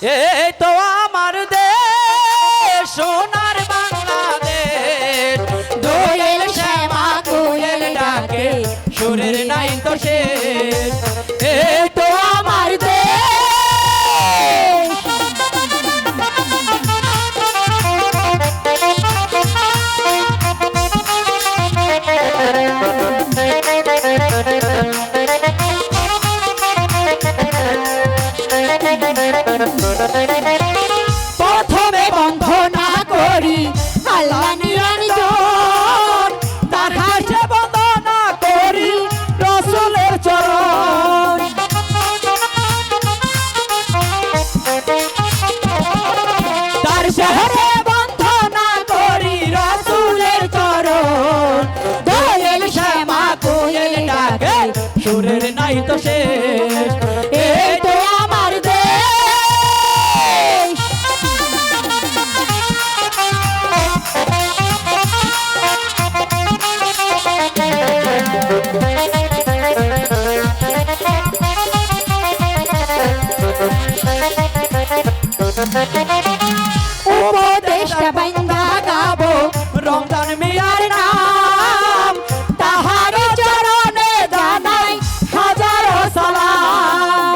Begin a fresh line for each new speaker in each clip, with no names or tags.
এই তো আমার দেশ সোনার বাংলাদেশ, দোয়েল শ্যামা কোয়েল ডাকে সুরের নাই তো শেষ। এই তো আমার দেশ।
প্রথমে বন্ধনা করি আল্লাহ নিরঞ্জন,
তার হাসে বন্দনা করি রসুলের চরণ। তার শহরে বন্দনা করি রসুলের চরণ। দোয়েল শ্যামা কোয়েল ডাকে সুরের নাই তো শেষ। এই তো আমার দেশ।
উপদেশটা বান্দা গাবো
রমজান মিয়ার নাম,
তাহার চরণে জানাই হাজারো সালাম।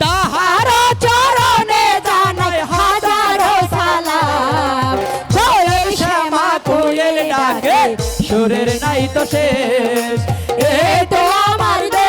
তাহার
চরণে জানাই হাজারো সালাম।
দোয়েল শ্যামা কোয়েল ডাকে সুরের নাই তো শেষ। এই তো আমার দেশ।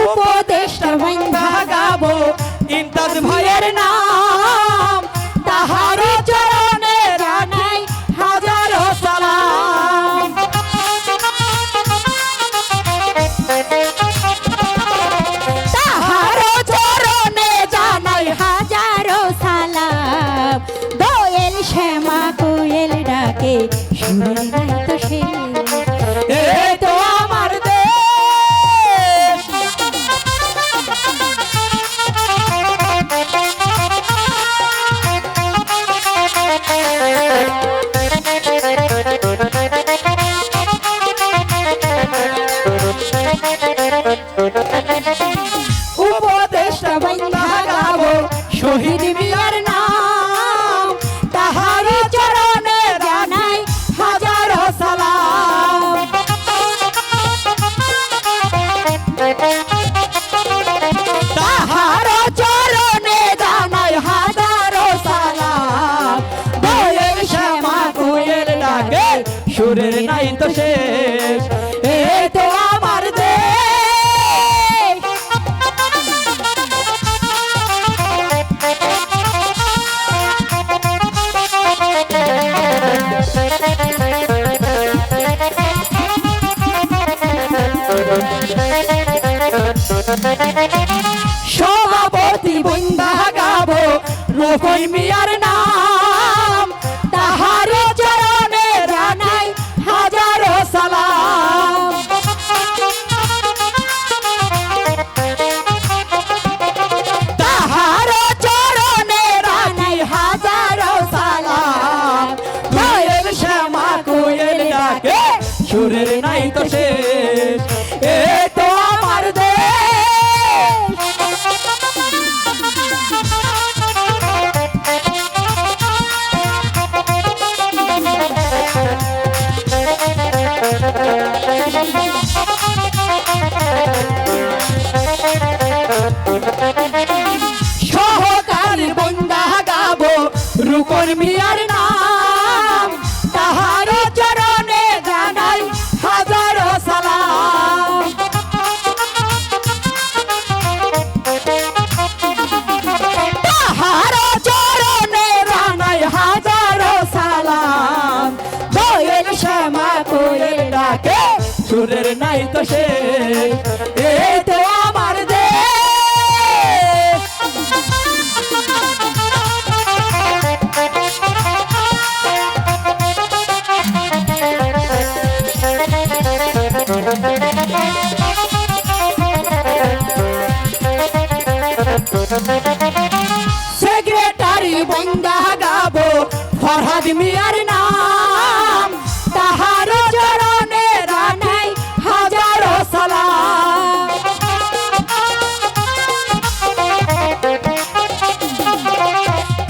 উপদেশটা বান্দা গাবো
ইমতাজ ভাইয়ের নাম,
তাহার চরণে জানাই হাজারো সালাম। তাহার চরণে জানাই হাজারো সালাম। দোয়েল শ্যামা কোয়েল ডাকে সুরের নাই তো শেষ।
এই তো আমার দেশ।
উপদেশটা বান্দা গাবো
শহীদ মিয়ার
নাম, তাহার চরণে জানাই হাজারো সালাম। তাহার চরণে জানাই হাজারো সালাম।
দোয়েল শ্যামা কোয়েল ডাকে সুরের নাই তো শেষ। এই তো আমার দেশ।
সভাপতি বন্দা গাবো
রুকন মিয়ার নাম,
তাহার চরণে জানাই হাজারো সালাম। তাহার চরণে জানাই হাজারো সালাম।
দোয়েল শ্যামা কোয়েল ডাকে সুরের নাই তো শেষ। এই তো আমার দেশ।
সহকারী বন্দা গাবো
রুকন মিয়ার নাম,
তাহার চরণে জানাই হাজারো সালাম। তাহার চরণে জানাই হাজারো সালাম। দোয়েল শ্যামা কোয়েল ডাকে
সুরের নাই তো শেষ। এই তো আমার দেশ।
মিয়ার নাম তাহার চরণে জানাই হাজারো সালাম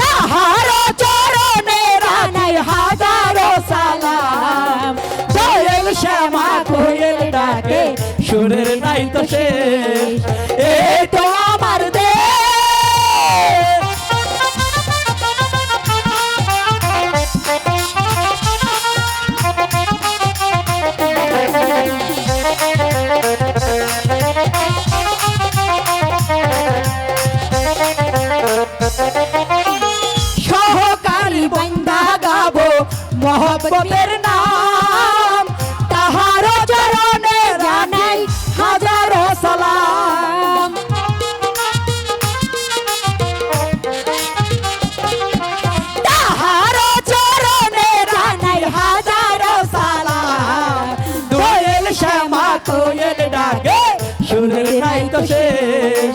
তাহার চরণে জানাই হাজারো সালাম
দয়াল শ্যামা কোয়েল ডাকে সুরের নাই তো শেষ
এই তো আমার দেশ সহকারী বান্দা গাবো মহব্বতের নাম তাহার চরণে জানাই হাজারো সালাম তাহার চরণে জানাই হাজারো সালাম
দয়াল শ্যামা কোয়েল ডাকে সুরের নাই তো শেষ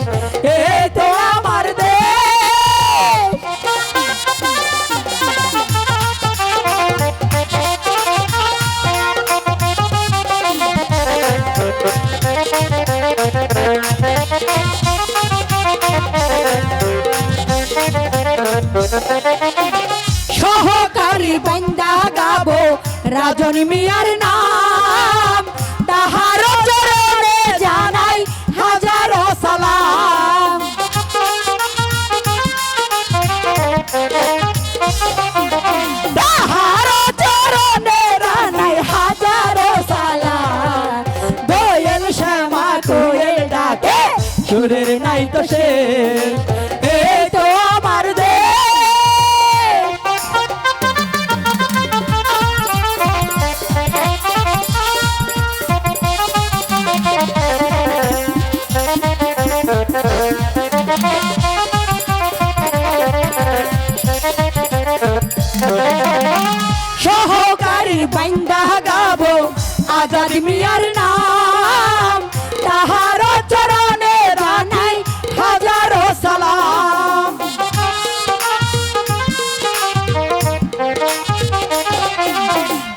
এই তো আমার দেশ সহকারী বান্দা গাবো রাজনী মিয়ার নাম তাহার চরণে জানাই হাজারো সালাম তাহার চরণে জানাই হাজারো সালাম
দয়াল শ্যামা কোয়েল ডাকে সুরের নাই তো শেষ
এই তো আমার দেশ সহকারী বান্দা গাবো আজাদ মিয়ার নাম তাহার চরণে জানাই হাজারো সালাম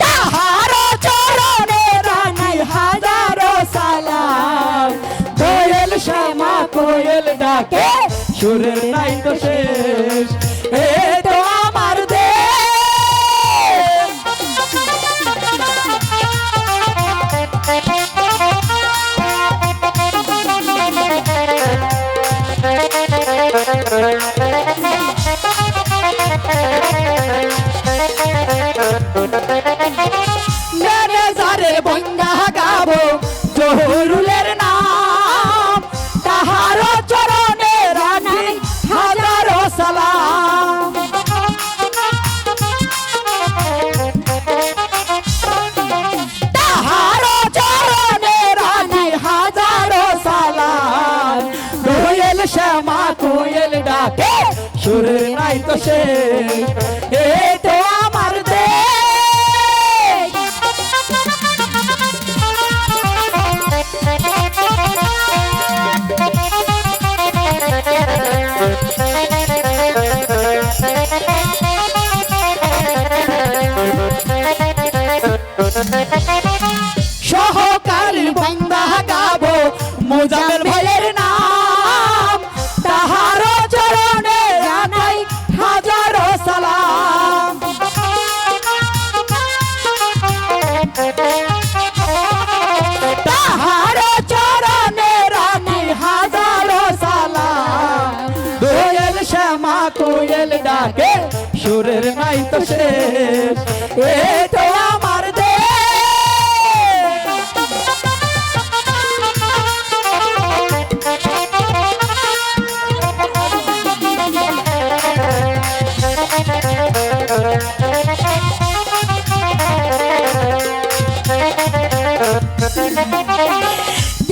তাহার চরণে জানাই হাজারো সালাম
দয়াল শ্যামা কোয়েল ডাকে সুরের নাই তো শেষ
এই তো আমার দেশ ম্যানেজারের বন্ধা গাবো জহুরুলের নাম তাহার চরণে জানাই হাজারো সালাম তাহার চরণে জানাই হাজারো সালাম
দয়াল শ্যামা কোয়েল ডাকে সুরের নাই তো শেষ
এই তো আমার দেশ সহকারী বান্দা গাবো মোজামেল ভাইয়ের নাম তাহার চরণে জানাই হাজারো সালাম তাহার চরণে জানাই হাজারো সালাম
দয়াল শ্যামা কোয়েল ডাকে সুরের নাই তো শেষ
এই তো আমার দেশ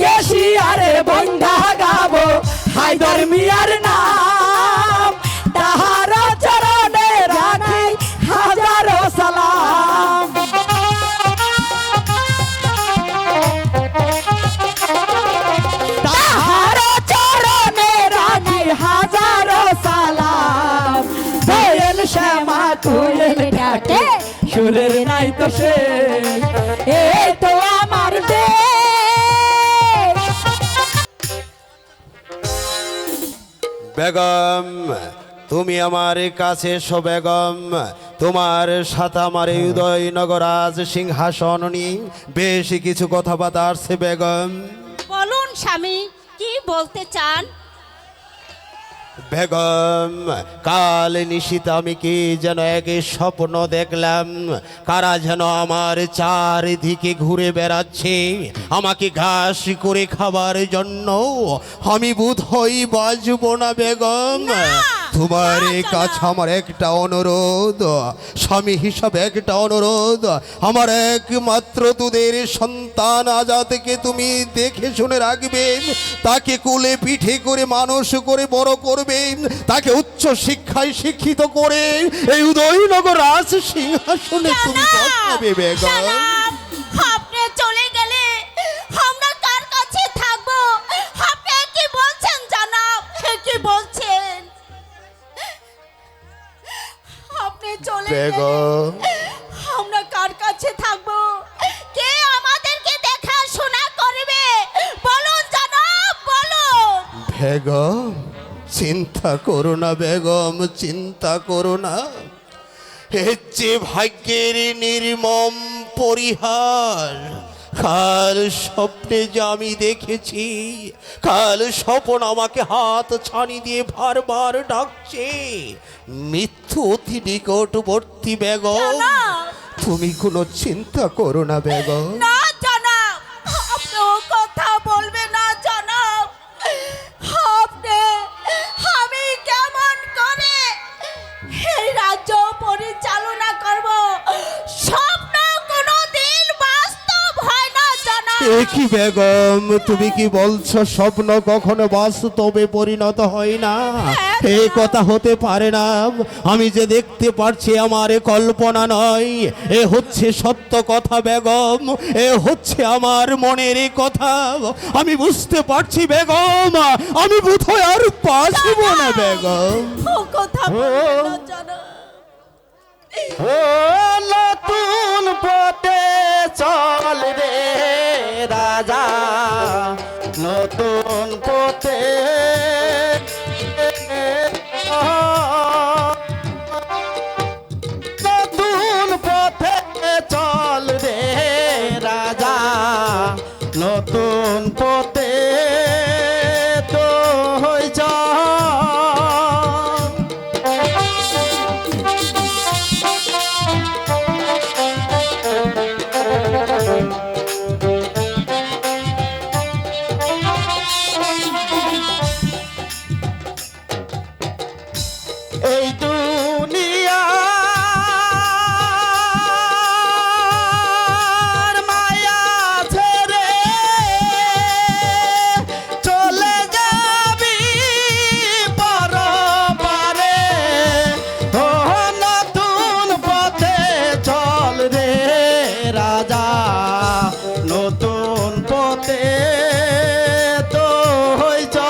দেশি আরে বন্ধা গাবো হায়দার মিয়ার নাম তাহার চরণে জানাই হাজারো সালাম তাহার চরণে জানাই হাজারো সালাম দয়াল শ্যামা কোয়েল ডাকে
সুরের নাই তো শেষ।
এই তো আমার দেশ।
বেগম, তুমি আমার কাছে এসো বেগম। তোমার সাথে আমার এই উদয়নগর আজ সিংহাসন নিয়ে বেশ কিছু কথাবার্তা আছে বেগম।
বলুন স্বামী, কি বলতে চান?
বেগম, কাল নিশিত আমি কি যেন এক স্বপ্ন দেখলাম। কারা যেন আমার চারিদিকে ঘুরে বেড়াচ্ছে আমাকে ঘাস করে খাবার জন্য। আমি বোধহয় বাজব না বেগম। তোমার কাছে আমার একটা অনুরোধ, স্বামী হিসাবে একটা অনুরোধ। আমার একমাত্র দুধের সন্তান আজাদকে তুমি দেখে শুনে রাখবে, তাকে কোলে পিঠে করে মানুষ করে বড় করবে, তাকে উচ্চ শিক্ষায় শিক্ষিত করে এই উদয়নগর রাজ সিংহাসনে তুমি বসাবে বেগম।
আপনি চলে গেলে আমরা কার কাছে থাকবো? আপনি কি বলছেন জনাব? কি বলছেন? আপনি চলে গেলে
বেগম,
আমরা কার কাছে থাকবো? কে আমাদেরকে দেখাশোনা করবে? বলুন জনাব, বলুন।
বেগম, চিন্তা করো না বেগম, চিন্তা করো না। এর যে ভাগ্যের নির্মম পরিহার। কাল স্বপ্নে যে আমি দেখেছি, কাল স্বপ্ন আমাকে হাত ছানি দিয়ে বারবার ডাকছে। মৃত্যু অতি নিকটবর্তী বেগম।
জনাব।
তুমি কোনো চিন্তা করো না বেগম।
না জনাব, আপনি ও কথা বলবেন না জনাব। আপনি, আমি কেমন করে এই রাজ্য পরিচালনা করব? স্বপ্ন কোনোদিন বাস্তব হয় না জনাব।
কি বেগম, তুমি কি বলছো? স্বপ্ন কখনো বাস্তবে পরিণত হয় না? এই কথা হতে পারে না। আমি যে দেখতে পারছি আমার এ কল্পনা নয়, এ হচ্ছে সত্য কথা বেগম। এ হচ্ছে আমার মনের এই কথা। আমি বুঝতে পারছি বেগম, আমি বোধহয় আর বাঁচব না বেগম।
ও কথা বলবেন না জনাব।
ও নতুন পথে চল রে রাজা, নতুন পথে নতুন পথে চল রে রাজা, নতুন পথে তো হই চল। এই দুনিয়ার মায়া ছেড়ে চলে যাবি পরপারে। ও নতুন পথে চল রে রাজা, নতুন পথে তো হই চল।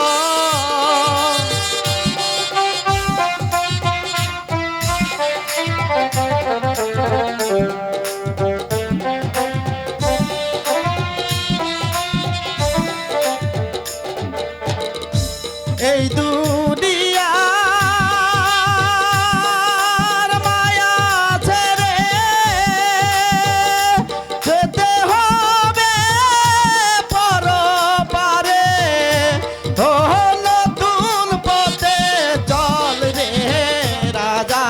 এই দুনিয়ার মায়া ছেড়ে যেতে হবে পরপারে। ও নতুন পথে চল রে রাজা,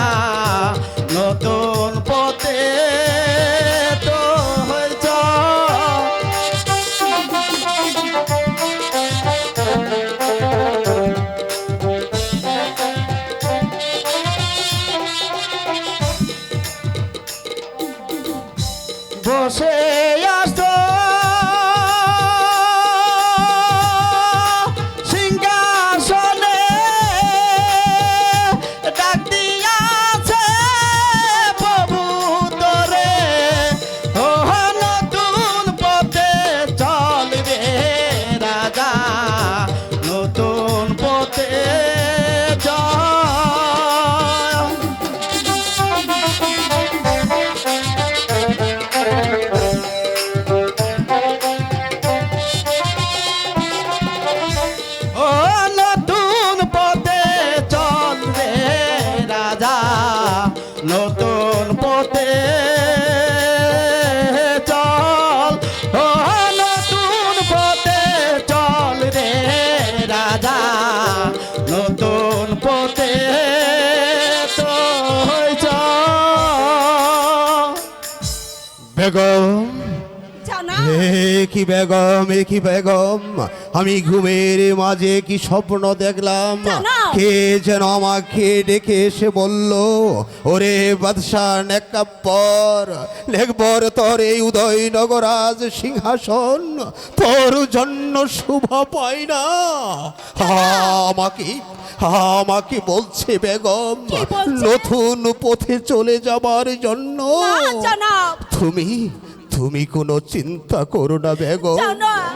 নতুন পথে তো হই চল। বসে আসো সিংহাসনে, ডাক দিয়াছে প্রভু তোরে। ও নতুন পথে চল রে রাজা, নতুন পথে চল।
বেগম,
জনাব
কি বেগম, কি বেগম, আমি ঘুমের মাঝে কি স্বপ্ন দেখলাম।
জানাও।
কে যেন আমাকে ডেকে এসে বলল, ওরে বাদশাহ নেকব্বর, নেকবর তোর এই উদয়নগর আজ সিংহাসন তোর জন্য শোভা পায় না। আমাকে বলছে বেগম,
কি বলছে?
নতুন পথে চলে যাবার জন্য।
না জনাব
তুমি কোনো চিন্তা করো না বেগম,
জনাব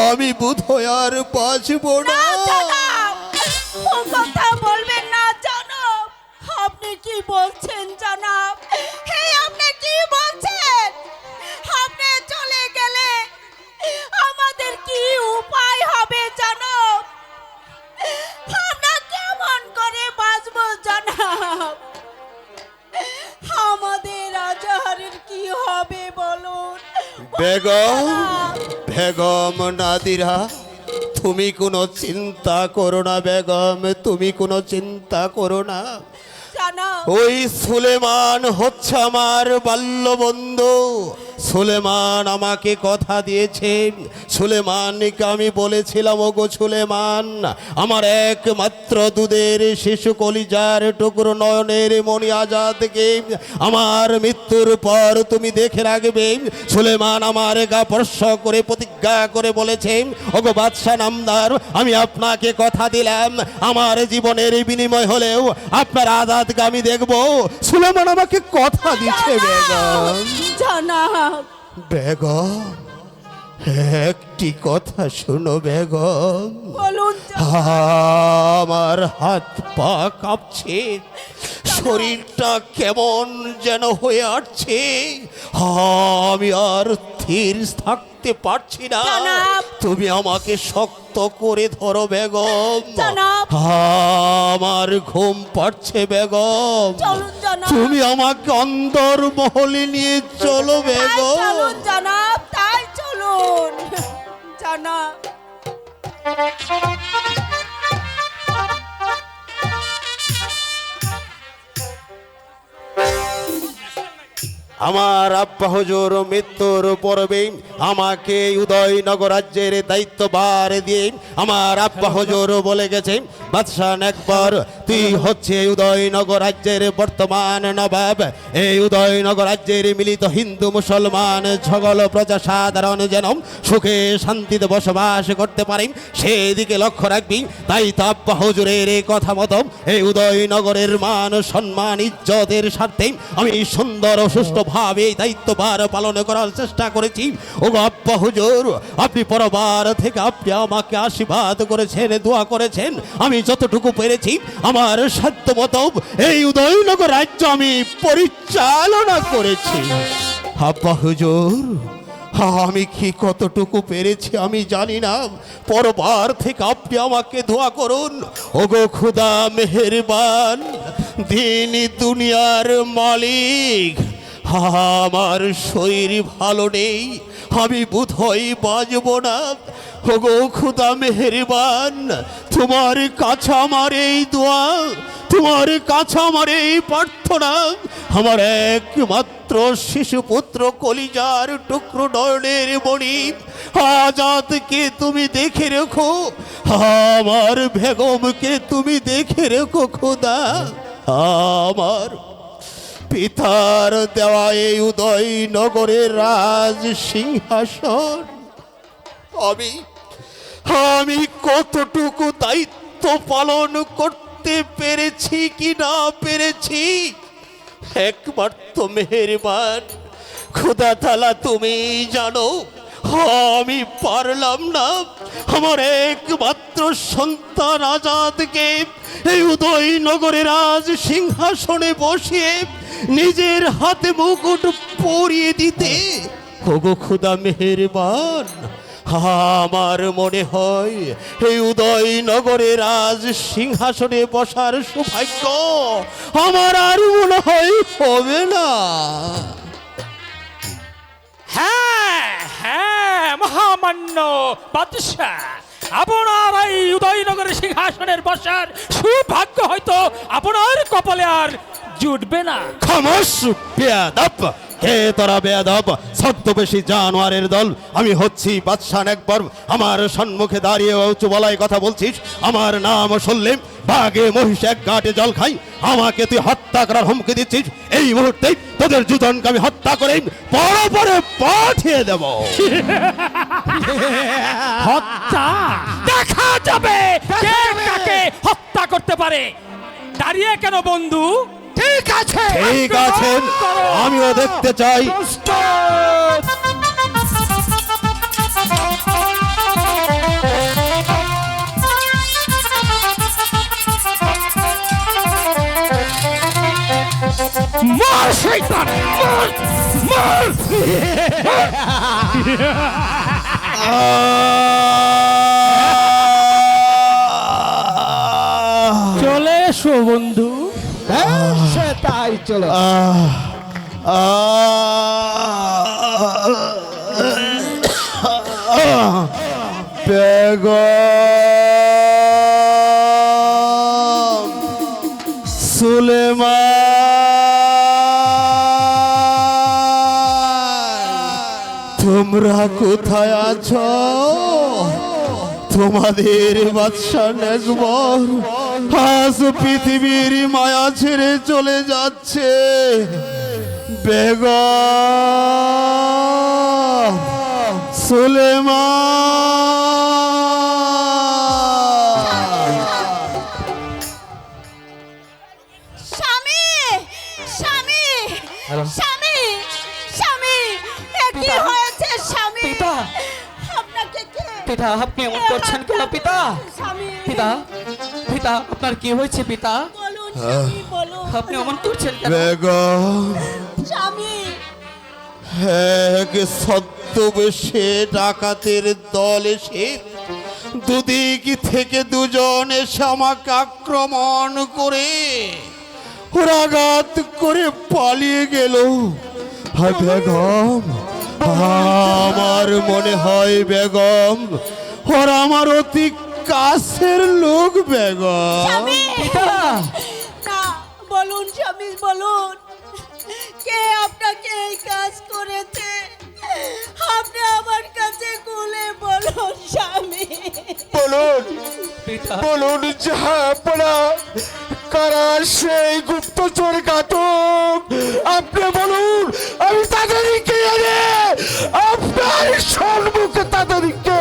আমি বোধহয় আর বাঁচব
না
না।
জনাব ও কথা বলবেন না জনাব। আপনি কি বলছেন জনাব? আপনি কি বলছেন? আপনি চলে গেলে আমাদের কি উপায় হবে জনাব? আমরা কেমন করে বাঁচবো জনাব? আমাদের আজহারের কি হবে বলুন
বেগম,
জনাব।
বেগম নাদিরা, তুমি কোনো চিন্তা করো না বেগম, তুমি কোনো চিন্তা করো না।
জনাব
ওই সুলেমান হচ্ছে আমার বাল্য বন্ধু। সুলেমান আমাকে কথা দিয়েছে, সুলেমানকে আমি বলেছিলাম, ওগো সুলেমান, আমার একমাত্র দুধের শিশু কলিজার টুকরো নয়নের মণি আজাদকে আমার মৃত্যুর পর তুমি দেখে রাখবে। সুলেমান আমার গা স্পর্শ করে প্রতিজ্ঞা করে বলেছে, ওগো বাদশাহ নামদার, আমি আপনাকে কথা দিলাম, আমার জীবনের বিনিময় হলেও আপনার আজাদকে আমি দেখবো। সুলেমান আমাকে কথা দিচ্ছে বেগম।
জনাব
বেগম, একটি কথা শোনো বেগম,
বলুন
আমার হাত পা কাঁপছে, শরীরটা কেমন যেন হয়ে আসছে, আমি আর স্থির থাকতে পারছি না।
জনাব।
তুমি আমাকে শক্ত করে ধরো বেগম,
জনাব।
আমার ঘুম পাচ্ছে বেগম,
চলুন জনাব
তুমি আমাকে অন্দর মহলে নিয়ে চলো
তাই
বেগম।
চলুন জনাব, তাই চলুন জনাব।
আমার আব্বা হুজুর মৃত্যুর পূর্বে আমাকে উদয়নগর রাজ্যের দায়িত্বভার দিয়ে আমার আব্বা হুজুর বলে গেছে, বাদশাহ একবার তুই হচ্ছে উদয়নগর রাজ্যের বর্তমান নবাব। এই উদয়নগর রাজ্যের মিলিত হিন্দু মুসলমান সকল প্রজা সাধারণ যেন সুখে শান্তিতে বসবাস করতে পারে সেদিকে লক্ষ্য রাখবি। তাই তো আব্বা হুজুরের এই কথা মতো এই উদয়নগরের মান সম্মান ইজ্জতের স্বার্থে আমি সুন্দর ও সুষ্ঠুভাবে এই দায়িত্বভার পালন করার চেষ্টা করেছি। ও আব্বা হুজুর, আপনি পরবার থেকে আপনি আমাকে আশীর্বাদ করেছেন, দোয়া করেছেন, আমি যতটুকু পেরেছি আমার সাধ্য মতো এই উদয়নগর রাজ্য আমি পরিচালনা করেছি। আব্বা হুজুর, আমি কি কতটুকু পেরেছি আমি জানি না, পরবার থেকে আপনি আমাকে দোয়া করুন। ওগো খুদা মেহেরবান, দিন দুনিয়ার মালিক, আমার শরীর ভালো নেই, আমি বোধহয় বাঁচব না। ওগো খুদা মেহেরবান, তোমার কাছে আমার এই দোয়া, তোমার কাছে আমার এই প্রার্থনা, আমার একমাত্র শিশুপুত্র কলিজার টুকরো নয়নের মণি আজাদকে তুমি দেখে রেখো, আমার বেগমকে তুমি দেখে রেখো খোদা। আমার পিতার দেওয়া এই উদয়নগরের রাজ সিংহাসন আমি কতটুকু দায়িত্ব পালন করতে পেরেছি কি না পেরেছি একমাত্র মেহেরবান খোদা তাআলা তুমি জানো। আমি পারলাম না আমার একমাত্র সন্তান আজাদকে এই উদয়নগরের রাজ সিংহাসনে বসিয়ে নিজের হাতে মুকুট পরিয়ে দিতে। ওগো খোদা মেহেরবান, আমার মনে হয় এই উদয়নগরের রাজ সিংহাসনে বসার সৌভাগ্য আমার আর মনে হয় হবে না।
হ্যাঁ হ্যাঁ, মহামান্য বাদশাহ, আপনার এই উদয়নগরের সিংহাসনের বসার সৌভাগ্য হয়তো আপনার কপালে আর জুটবে না।
খামোশ বেয়াদব, কে তোরা বেয়াদব ছদ্মবেশী জানোয়ারের দল? আমি হচ্ছি বাদশাহ একবার, আমার সম্মুখে দাঁড়িয়ে উঁচু বলায় কথা বলছিস? আমার নাম সল্লিম, বাঘে মহিষ এক ঘাটে জল খাই। আমাকে তুই হত্যা করার হুমকি দিচ্ছিস? এই মুহূর্তে তোদের দুজনকে আমি হত্যা করে বড় পরে পাঠিয়ে দেব।
হত্যা দেখা যাবে কে কাকে হত্যা করতে পারে। দাঁড়িয়ে কেন বন্ধু? ঠিক আছে,
ঠিক আছে, আমিও দেখতে চাই।
মার শয়তান, মার মার। চলে এসো বন্ধু।
তাই চলো।
বেগম সুলেমান, তোমরা কোথায় আছো? তোমাদের বাদশা একবার আজ পৃথিবীর মায়া ছেড়ে চলে যাচ্ছে। বেগম সুলেমান।
স্বামী, স্বামী, স্বামী, স্বামী, এ কি
পিতা।
হয়েছে স্বামী?
পিতা।
আপনাকে কে?
পিতা, আপনি এমন করছেন কেন পিতা?
স্বামী,
পিতা, পিতা, আপনার কি হয়েছে পিতা?
বলুন স্বামী, বলুন।
আপনি এমন করছেন কেন?
বেগম
স্বামী,
এক ছদ্মবেশে ডাকাতের দল এসে দুদিক থেকে দুজন এসে আমাকে আক্রমণ করে আঘাত করে পালিয়ে গেল। হায় বেগম, আমার মনে হয় বেগম ওরা আমার অতি কাছের লোক। বেগম
স্বামী,
পিতা,
না, বলুন স্বামী, বলুন কে আপনাকে এই কাজ করেছে? আপনি আমার কাছে খুলে বলুন স্বামী।
বলুন,
পিতা,
বলুন জাহাপনা, কারা সেই গুপ্তচর ঘাতক? আপনি বলুন, আমি তাদেরকে এনে আপনার সম্মুখে তাদেরকে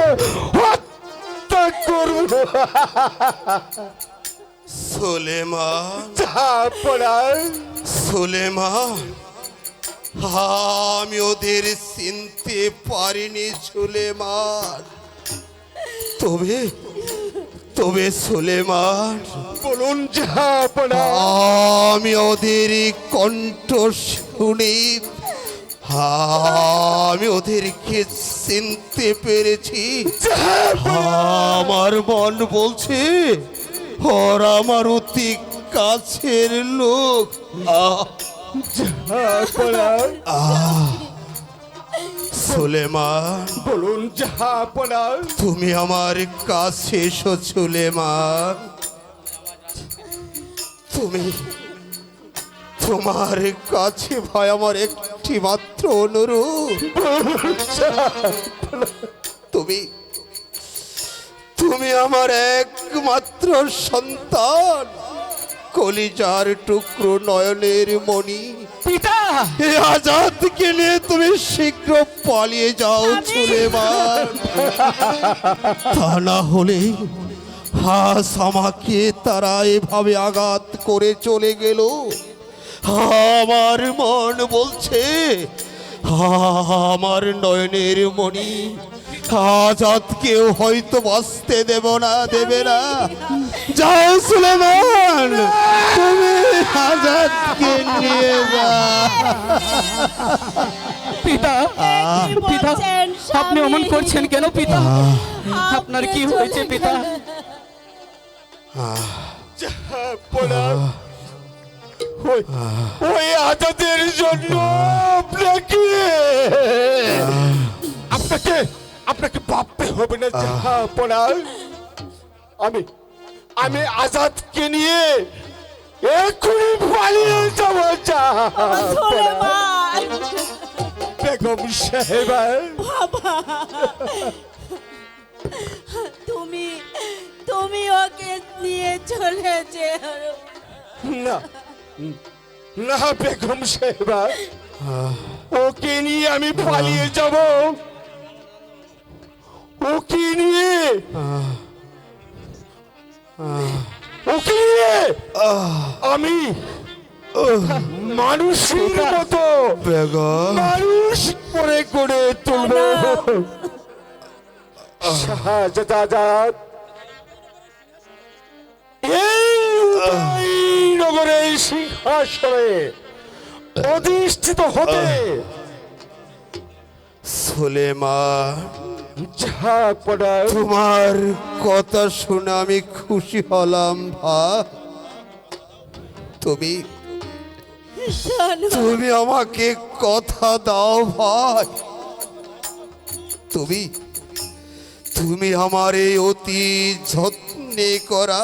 হত্যা করব। সুলেমান, জাহাপনা, সুলেমান, আমি ওদের চিনতে পারিনি সুলেমান। তবে তবে সুলেমান, বলুন জাহাপনা, আমি ওদের কণ্ঠ শুনি, আমি ওদেরকে চিনতে পেরেছি। আমার মন বলছে ওরা আমার অতি কাছের লোক। সুলেমান,
বলুন জাহাপনা।
তুমি আমার কাছে এসো সুলেমান। তুমি তোমার কাছে ভাই আমার একটি মাত্র অনুরোধ। তুমি তুমি আমার একমাত্র সন্তান, কলিজার টুকরো, নয়নের মণি।
পিতা,
এই আজাদকে নিয়ে তুমি শীঘ্র পালিয়ে যাও সুলেমান। তা না হলে আজ আমাকে তারা এভাবে আঘাত করে চলে গেল। আমার মন বলছে আমার নয়নের মণি আজাদকেও হয়তো বাঁচতে দেবে না। যাও সুলেমান, তুমি আজাদকে নিয়ে যাও।
পিতা,
কি
পিতা,
বলছেন
আপনি অমন
স্বামী?
করছেন কেন পিতা? আপনার কি
আপনি
হয়েছে
চলে
পিতা?
গেলেন।
জাহাপনা, ওই আজাদের জন্য আপনাকে আপনাকে আপনাকে ভাবতে হবে না জাহাপনা। আমি আজাদকে নিয়ে এক্ষুনি পালিয়ে যাবো
আমার
জাহাপনা।
সুলেমান,
বেগম সাহেবা,
বাবা, তুমি তুমি ওকে নিয়ে চলে যেও।
না না বেগম সাহেবা, ওকে নিয়ে আমি পালিয়ে যাব? ওকে নিয়ে আমি মানুষের মতো
বেগম
মানুষ করে গড়ে তুলব। শাহজাদ, এই উদয়নগরের সিংহাসনে অধিষ্ঠিত হতে
সুলেমান,
ঝাপড়া
তোমার কথা শুনে আমি খুশি হলাম ভাই। তুমি
জানো,
তুমি আমাকে কথা দাও ভাই। তুমি তুমি আমার এই অতি যত্নে করা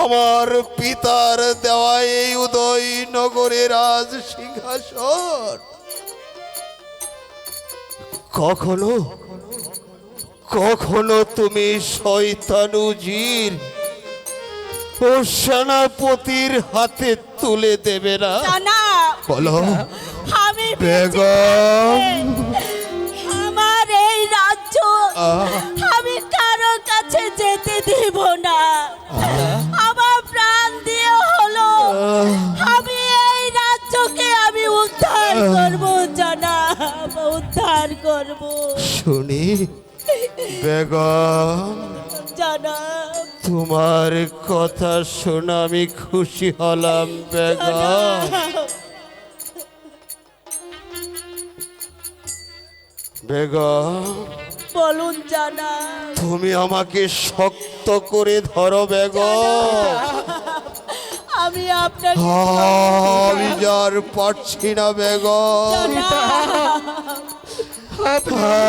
আমার পিতার দেওয়া এই উদয়নগরের রাজ সিংহাসন কখনো কখনো তুমি শয়তানুজির ও সেনাপতির হাতে তুলে দেবে না?
জানা,
বলো
আমি
বেগম।
আমার এই রাজ্য আমি কারো কাছে যেতে দিব না। আমার প্রাণ দিয়ে হলো আমি এই রাজ্যকে আমি উদ্ধার করব, জানা, উদ্ধার করব।
শুনি বেগম,
জানা,
তোমার কথা শুনে আমি খুশি হলাম বেগম। বেগম,
বলুন জানা।
তুমি আমাকে শক্ত করে ধরো বেগম।
আমি আপনাকে
আমি যার পারছি না বেগম,
জানা,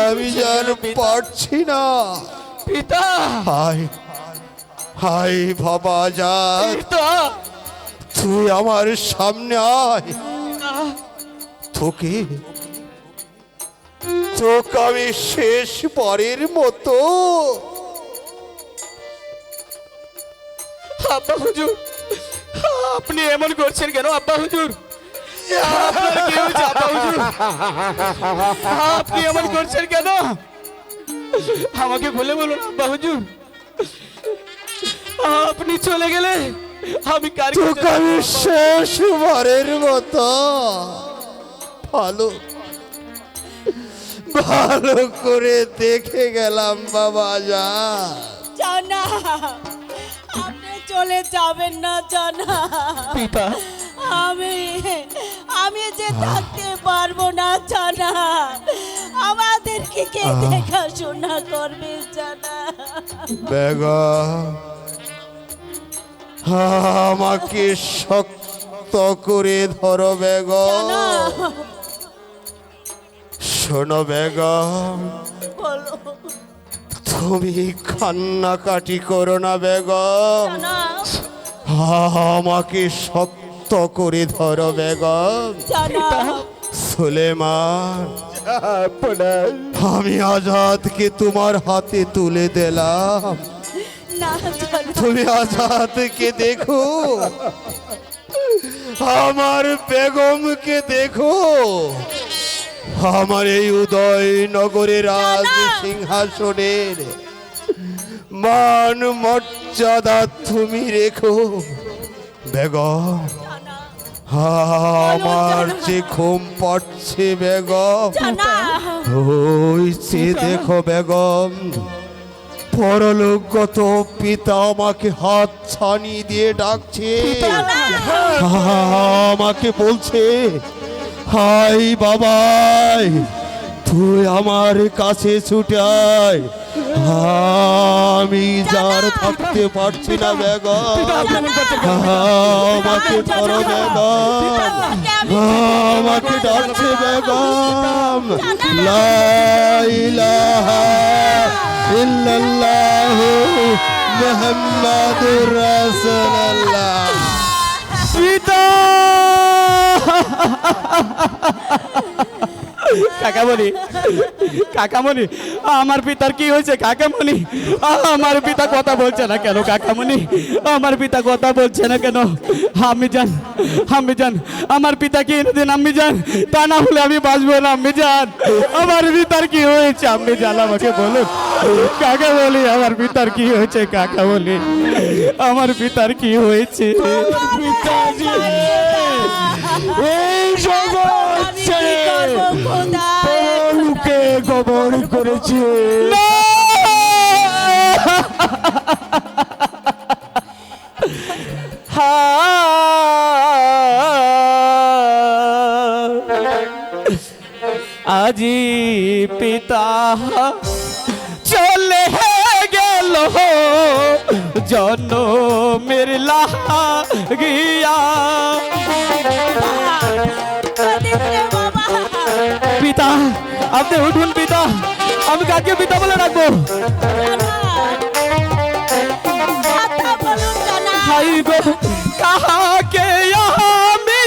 আমি যার পারছি না।
পিতা,
হাই হাই বাবা যা,
পিতা,
তুই আমার সামনে আয়। তোকে তোকে আমি শেষ পরের মতো
আব্বা হুজুর, আপনি এমন করছেন কেন আব্বা হুজুর? আপনার কি হয়েছে আব্বা হুজুর? আপনি এমন করছেন কেন? আমাকে বলে বলুন আব্বা হুজুর। আপনি চলে গেলে আমি কার কাছে
তোকে আমি শেষ পরের মতো ভালো ভালো করে দেখে গেলাম বাবা যা।
জানা, আপনি চলে যাবেন না জানা।
পিতা,
আমি আমি যে থাকতে পারবো না জানা। আমাদেরকে কে দেখাশোনা করবে জানা?
বেগম, আমাকে শক্ত করে ধরো বেগম।
জানা,
শোনো বেগম,
বলো
তুমি কান্নাকাটি করো না বেগম।
জানা,
আমাকে শক্ত করে ধরো বেগম।
জানা,
সুলেমান,
ঝাপড়া
আমি আজাদকে তোমার হাতে তুলে দিলাম।
না জানা,
তুমি আজাদকে দেখো, আমার বেগমকে দেখো। আমার এই উদয়নগরের রাজ সিংহাসনের মান মর্যাদা তুমি রেখো বেগম।
জানা,
আমার যে ঘুম পাচ্ছে বেগম,
জানা,
ওই সে দেখো বেগম, পরলোকগত পিতা আমাকে হাত ছানি দিয়ে ডাকছে। আমাকে বলছে, হাই বাবাই, তুই আমার কাছে ছুটে আয়। আমি যার থাকতে পারছি না বেগম, আমাকে ধরো বেগম, আমাকে ডাকছে বেগম। লা ইলাহা ইল্লাল্লাহু মুহাম্মাদুর রাসূলুল্লাহ। পিতা,
কাকামণি, কাকামণি, আমার পিতার কি হয়েছে কাকামণি? আমার পিতা কথা বলছে না কেন কাকামণি? আমার পিতা কথা বলছে না কেন? আমি জান, আমি জান, আমার পিতাকে এনে দিন আমি জান, তা না হলে আমি বাঁচবো না আমি জান। আমার পিতার কি হয়েছে আমি জান, আমাকে বলুন কাকা বলি, আমার পিতার কি হয়েছে কাকা বলি, আমার পিতার কি হয়েছে?
পিতাজি এই জগৎ
আমি কি করবো খোদা?
লোকে গোবর করেছে।
আজি পিতা চলে গেল জন্মের লাগিয়া।
দিদিরে বাবা,
পিতা আপনি উঠুন পিতা, আমি কাকে পিতা বলে রাখবো?
কথা বলুন জানা।
হাই গো কাহাকে আমি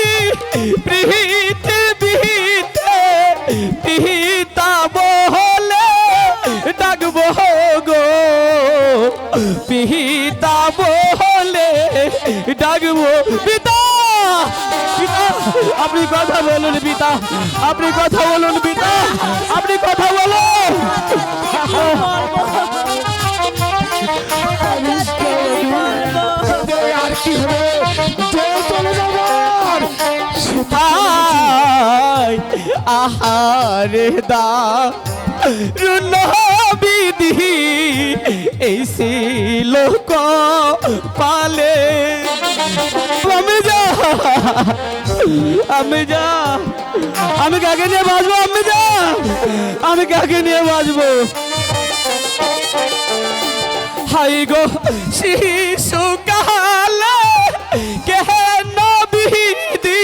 পৃথিবীতে পিতা বলে ডাকবো গো, পিতা বলে ডাকবো। পিতা, পিতা আপনি কথা বলুন পিতা, আপনি কথা বলুন পিতা, আপনি কথা বলুন।
আর কি হবে? যে চলে যাবার
হায় আহারে দা রুন বিধি এই লোক পালে। আমি যা, আমি যা, আমি কাকে নিয়ে বাঁচবো? আমি যা, আমি কাকে নিয়ে বাঁচবো? হাই গো শিশু কালে কেন বিধি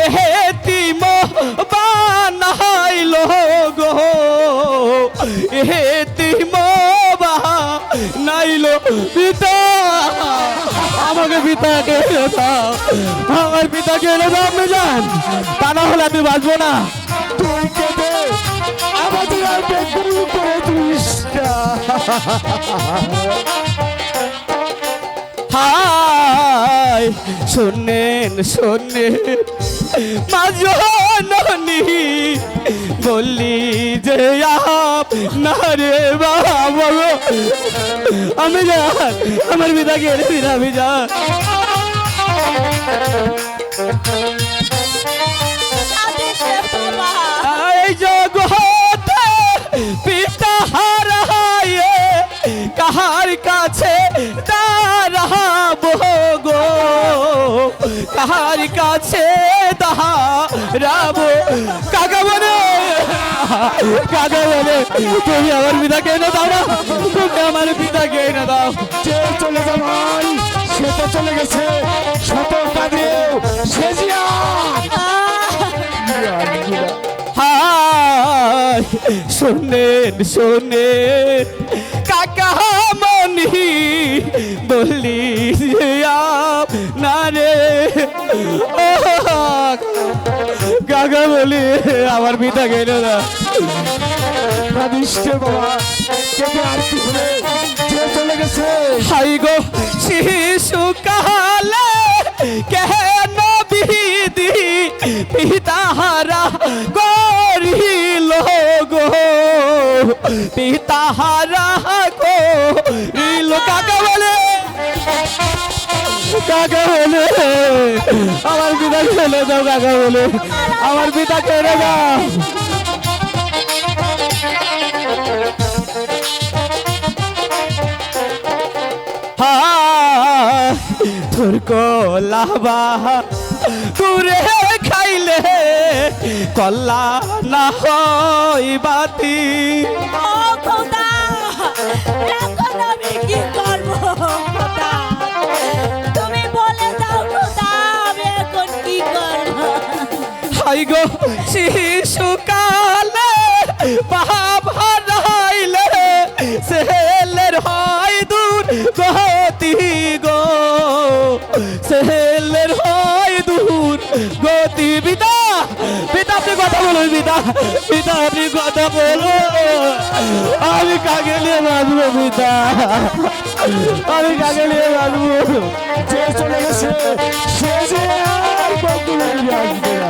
এতিম বানাইল গো, এতিম বানাইল। পিতা আমাকে পিতাকে এনে দাও, আমার পিতাকে এনে দাও আমি জান, তা না হলে আমি বাঁচবো না।
তুই কেঁদে আমাদের আর বেগুন করে দিস না।
হায় শোনেন শোনেন মাজননী বললি যে আপনারে বাবা গো, আমি যান, আমার পিতাকে এনে দিন আমি যান।
দিদিরে বাবা,
এই জগতে পিতা হারায়ে কাহার কাছে দাঁড়াবো গো, কাহার কাছে দাঁড়াবো? কাকা বলে, কাকা বলে তুমি আমার পিতাকে এনে দাও না, তুমি আমার পিতাকে এনে দাও।
যে চলে যাবার সে তো চলে গেছে, শত কাঁদেও সে জিয়া।
হায় শোনেন শোনেন কাকা মনি বলি না রে, ও কাকা বলি আমার পিতাকে এনে দাও।
রাধিষ্ঠে বাবা, কেঁদে আর কি হবে? যে চলে গেছে
হাই গো শিশু কালে কেন বিধি পিতাহারা করিল গো, পিতাহারা করিল। কাকা বলে, কাকা বলে আমার পিতাকে এনে দাও, কাকা বলে আমার পিতাকে এনে দাও। তোর কলাবা তুরে খাইলে কল্লা না হয় বাতি।
ও খোদা, এখন আমি কি করবো খোদা? তুমি বলে দাও খোদা, আমি এখন কি করবো?
হাই গো শিশু কালে বাপ হারাইলে সেলের হয় দূর গতি গো, সেলের হয় দূর গতি। পিতা, পিতা আপনি কথা বলুন পিতা, পিতা আপনি কথা বলো, আমি কাকে নিয়ে বাঁচবো পিতা, আমি কাকে নিয়ে বাঁচবো?
যে চলে গেছে সে যে আর কখনো ফিরে আসবে না।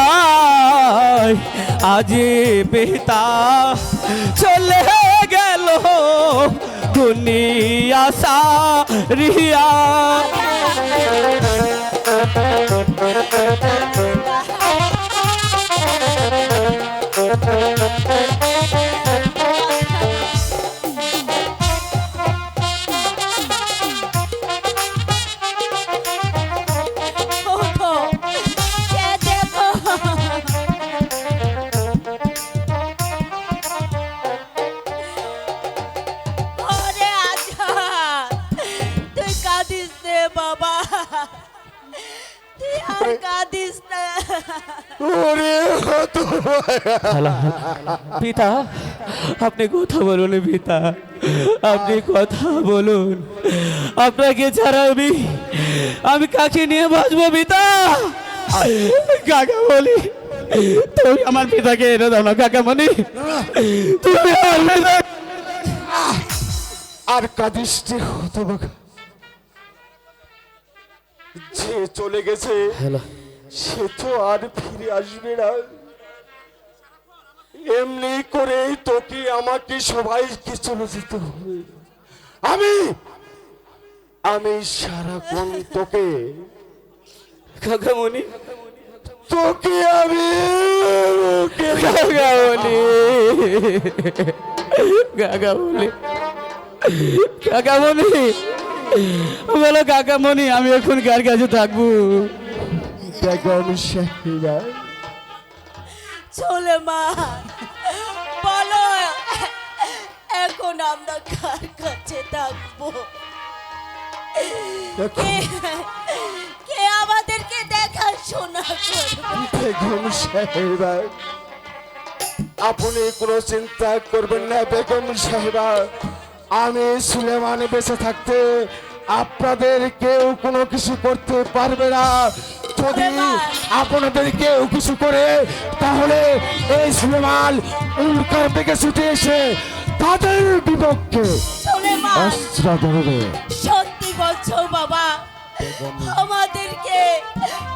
আয় আজ পিতা চলে গেল দুনিয়া সারিয়া,
ওঠো, কে দেখো। ওরে আজাদ, তুই কাঁদিস নে বাবা, তুই আর কাঁদিস না।
ওরে হতো
পিতা আপনি কথা বলুন পিতা, আপনি কথা বলুন, আপনাকে ছাড়া আমি কাকে নিয়ে বাঁচবো পিতা? কাকা বলি তুমি আমার পিতাকে এনে দাও না কাকামণি, তুমি আমার পিতা।
আর কাঁদিস রে হতভাগা, যে চলে গেছে সে তো আর ফিরে আসবে না। এমনি করে তোকে আমাকে সবাইকে চলে যেতে হবে। আমি সারাক্ষণ তোকে
কাকামণি
আমি
কাকামণি কাকামণি কাকামণি বলো কাকামণি, আমি এখন কার কাছে থাকবো?
বেগম সাহেবা,
চলে মা, বলো এখন আমরা কার কাছে থাকবো? কে আমাদেরকে দেখাশোনা করবে?
বেগম সাহেবা, আপনি কোনো চিন্তা করবেন না বেগম সাহেবা। আমি সুলেমান বেঁচে থাকতে আপনাদের কেউ কোনো কিছু করতে পারবে না। যদি আপনাদের কেউ কিছু করে তাহলে এই সুলেমান উল্কার বেগে ছুটে এসে তাদের বিপক্ষে
সুলেমান,
অস্ত্র ধরবে।
সত্যি বলছো বাবা, আমাদেরকে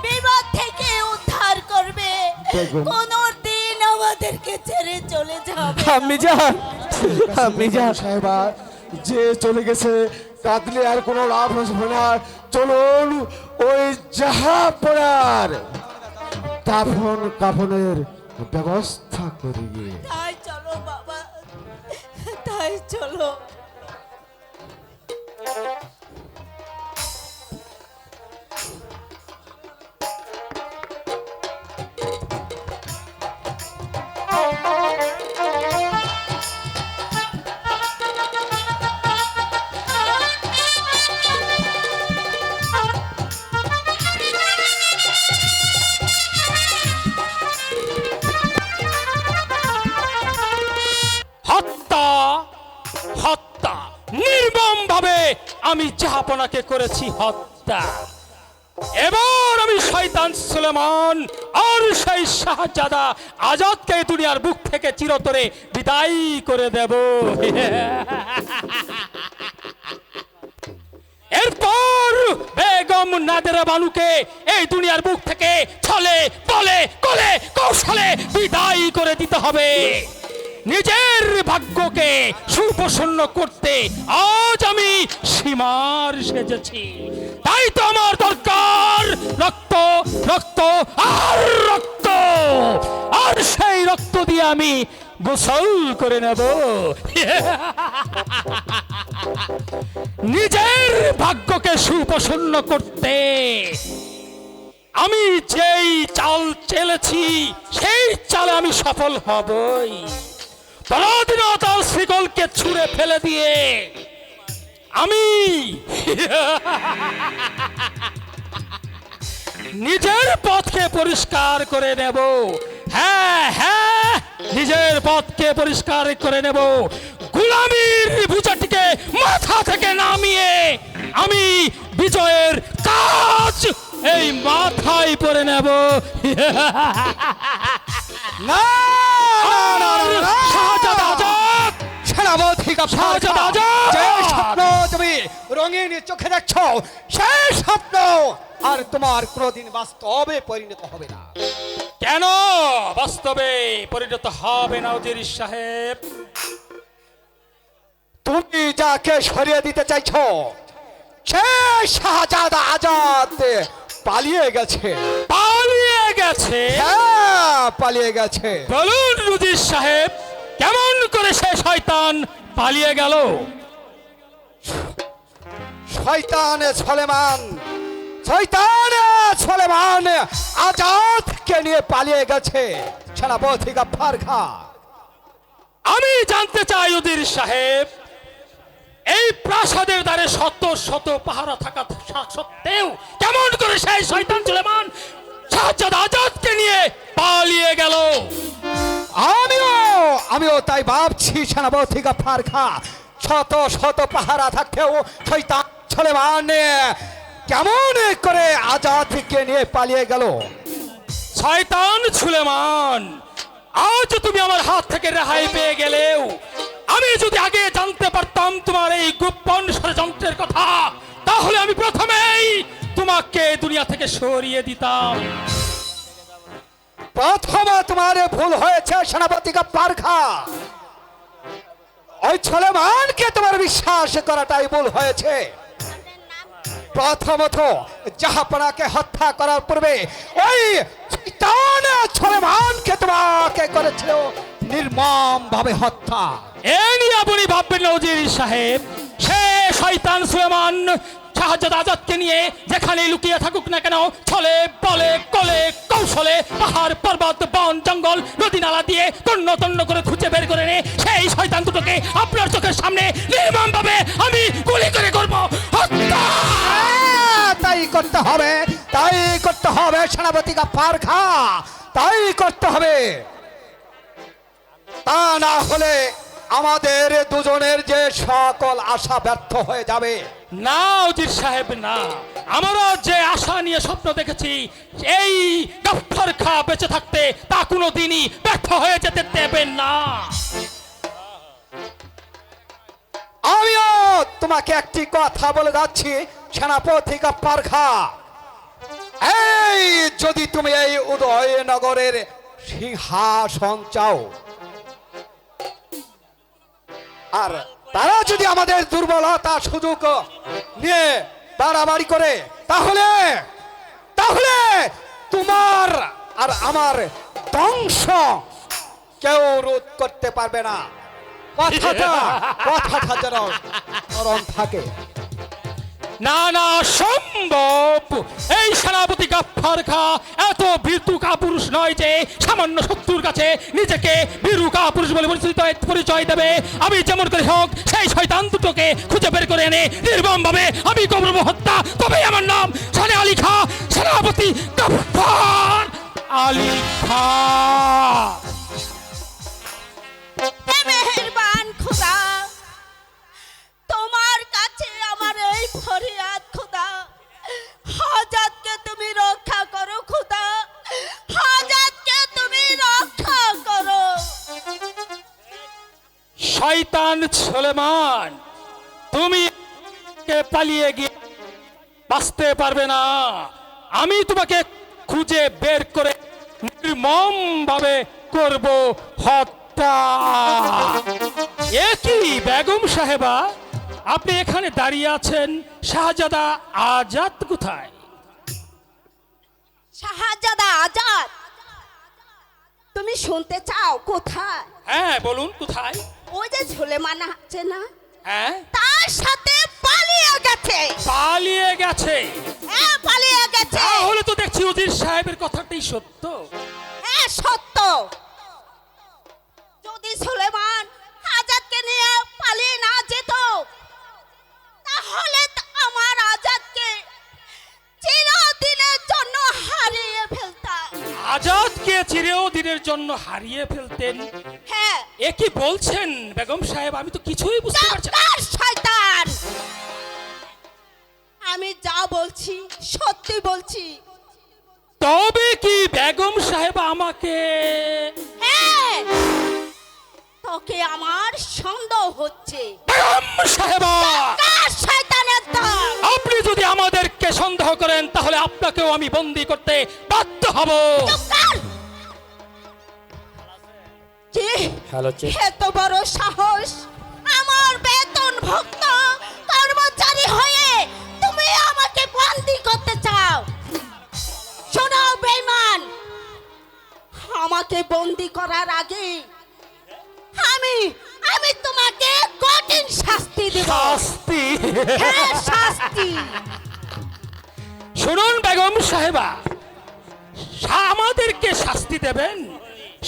বিপদ থেকে উদ্ধার করবে,
বেগম।
কোনদিন আমাদেরকে ছেড়ে চলে যাবে না।
আমি যা
সাহেবা, যে চলে গেছে কাঁদলে আর কোনো লাভ হবে না। চলুন ওই জাহাপনার কাফনের ব্যবস্থা করি।
তাই চলো বাবা, তাই চলো।
হত্যা নির্মম ভাবে আমি জাহাপনাকে করেছি হত্যা। এবার আমি শয়তান সুলেমান আর সেই শাহজাদা আজাদকে দুনিয়ার বুক থেকে চিরতরে বিদায় করে দেব। এরপর বেগম নাদেরা বানুকে এই দুনিয়ার বুক থেকে ছলে বলে কোলে কৌশলে বিদায় করে দিতে হবে। নিজের ভাগ্যকে সুপ্রসন্ন করতে আজ আমি সীমার সেজেছি। তাই তো আমার দরকার রক্ত, রক্ত আর রক্ত, আর সেই রক্ত দিয়ে আমি গোসল করে নেব। নিজের ভাগ্যকে সুপ্রসন্ন করতে আমি যেই চাল চেলেছি সেই চালে আমি সফল হবই। পরাধীনতার শিকলকে ছুঁড়ে ফেলে দিয়ে আমি নিজের পথকে পরিষ্কার করে নেব। হ্যাঁ হ্যাঁ, নিজের পথকে পরিষ্কার করে নেব। গোলামীর বোঝাটিকে মাথা থেকে নামিয়ে আমি বিজয়ের কাজ এই মাথায় পরে নেব।
না
শাহজাদা আজাদ,
সেনাপতি
শাহজাদা আজাদ।
যে স্বপ্ন তুমি রঙিন চোখে দেখছো সেই স্বপ্ন আর তোমার কোনোদিন বাস্তবে পরিণত হবে না।
কেন বাস্তবে পরিণত হবে না উজির সাহেব?
তুমি যাকে সরিয়ে দিতে চাইছো সে শাহজাদা আজাদ পালিয়ে গেছে।
পালিয়ে গেছে?
হ্যাঁ, পালিয়ে গেছে।
বলুন উজির সাহেব, কেমন করে সে শয়তান পালিয়ে গেল?
শয়তান সলেমান আজাদকে নিয়ে পালিয়ে গেছে সেনাপতি গাফফার খা।
আমি জানতে চাই উজির সাহেব, এই প্রাসাদের দ্বারে শত শত পাহারা থাকা সত্ত্বেও কেমন করে সেই শয়তান সুলেমান শাহজাদা আজাদকে নিয়ে পালিয়ে গেল?
আমিও তাই ভাবছি সেনাপতি গাফফার খা। শত শত পাহারা থাকতেও শয়তান সলেমান কেমন করে আজাদকে নিয়ে পালিয়ে গেল?
শয়তান সুলেমান, আজ তুমি আমার হাত থেকে রেহাই পেয়ে গেলেও আমি যদি আগে জানতে পারতাম তোমার এই গোপন ষড়যন্ত্রের কথা, তাহলে আমি প্রথমেই তোমাকে দুনিয়া থেকে সরিয়ে দিতাম।
প্রথমে তোমার ভুল হয়েছে সেনাপতি গাফফার খা। ওই সলেমানকে তোমার বিশ্বাস করাটাই ভুল হয়েছে। প্রথমত জাহাপনাকে হত্যা করার পূর্বে ওই শয়তান সলেমানকে তোমাকে করেছিল নির্মম ভাবে হত্যা।
এ নিয়ে আপনি ভাববেন না উজির সাহেব, সে শয়তান সুলেমান শাহজাদা আজাদকে নিয়ে যেখানে লুকিয়ে থাকুক না কেন, ছলে বলে কলে কৌশলে পাহাড় পর্বত বন জঙ্গল নদী নালা দিয়ে তন্ন তন্ন করে খুঁজে বের করে নে সেই শয়তান দুটোকে আপনার চোখের সামনে নির্মম ভাবে আমি গুলি করে করব হত্যা।
তাই করতে হবে সেনাপতি গাফফার খা, তাই করতে হবে। তা না হলে আমাদের দুজনের যে সকল আশা ব্যর্থ হয়ে যাবে।
না উজির সাহেব না, আমরা যে আশা নিয়ে স্বপ্ন দেখেছি এই গাফফার খা বেঁচে থাকতে তা কোনোদিনই ব্যর্থ হয়ে যেতে দেবেন না।
আমিও তোমাকে একটি কথা বলে যাচ্ছি সেনাপতি গাফফার খা। এই যদি তুমি এই উদয়নগরের সিংহাসন চাও, আর তারা যদি আমাদের দুর্বলতা সুযোগ নিয়ে বাড়াবাড়ি করে, তাহলে তোমার আর আমার ধ্বংস কেউ রোধ করতে পারবে না। কথাটা যেন স্মরণ থাকে।
না না সম্ভব, এই সেনাপতি গাফফার খা এত বীরু কাপুরুষ নয় যে সামান্য শত্রুর কাছে নিজেকে বীরু কাপুরুষ বলে পরিচয় দেবে। আমি যেমন করে হোক সেই শয়তান দুটোকে খুঁজে বের করে এনে নির্মম ভাবে আমি করব হত্যা, তবেই আমার নাম সালে আলী খা, সেনাপতি গাফফার আলী খা।
মেহেরবান খোদা, তোমার কাছে আমার এই ফরিয়াদ খোদা, আজাদকে তুমি রক্ষা করো খোদা, আজাদকে তুমি রক্ষা করো।
শয়তান সুলেমান, তুমি পালিয়ে গিয়ে বাঁচতে পারবে না। আমি তোমাকে খুঁজে বের করে নির্মম ভাবে করব হত্যা। এ কি বেগম সাহেবা, আপনি এখানে দাঁড়িয়ে আছেন, শাহজাদা আজাদ কোথায়?
শাহজাদা আজাদ, তুমি শুনতে চাও কোথায়?
হ্যাঁ বলুন কোথায়?
ওই যে সুলেমান আছে না,
হ্যাঁ
তার সাথে পালিয়ে গেছে।
পালিয়ে গেছে?
হ্যাঁ পালিয়ে গেছে।
তাহলে তো দেখছি উজির সাহেবের কথাটাই সত্য।
হ্যাঁ সত্য। যদি সুলেমান আজাদকে নিয়ে পালিয়ে না যেত, তাহলে আমার আজাদকে চিরদিনের জন্য হারিয়ে ফেলতাম।
আজাদকে চিরদিনের জন্য হারিয়ে ফেলতেন?
হ্যাঁ।
এ কি বলছেন বেগম সাহেব? আমি তো কিছুই বুঝতে পারছি না।
শয়তান, আমি যা বলছি সত্যি বলছি।
তবে কি বেগম সাহেব আমাকে?
হ্যাঁ তোকে আমার সন্দেহ হচ্ছে।
বেগম সাহেবা,
কার শয়তানের দল?
আপনি যদি আমাদেরকে সন্দেহ করেন তাহলে আপনাকেও আমি বন্দি করতে বাধ্য হব।
চুপ কর! কি?
Hello chief.
এত বড় সাহস! আমার বেতনভুক্ত কর্মচারী হয়ে তুমি আমাকে বন্দি করতে চাও? শোনো বেঈমান, আমাকে বন্দি করার আগে আমি তোমাকে কঠিন শাস্তি দেব।
শাস্তি?
হ্যাঁ, শাস্তি।
শুনুন বেগম সাহেবা, আমাদেরকে শাস্তি দেবেন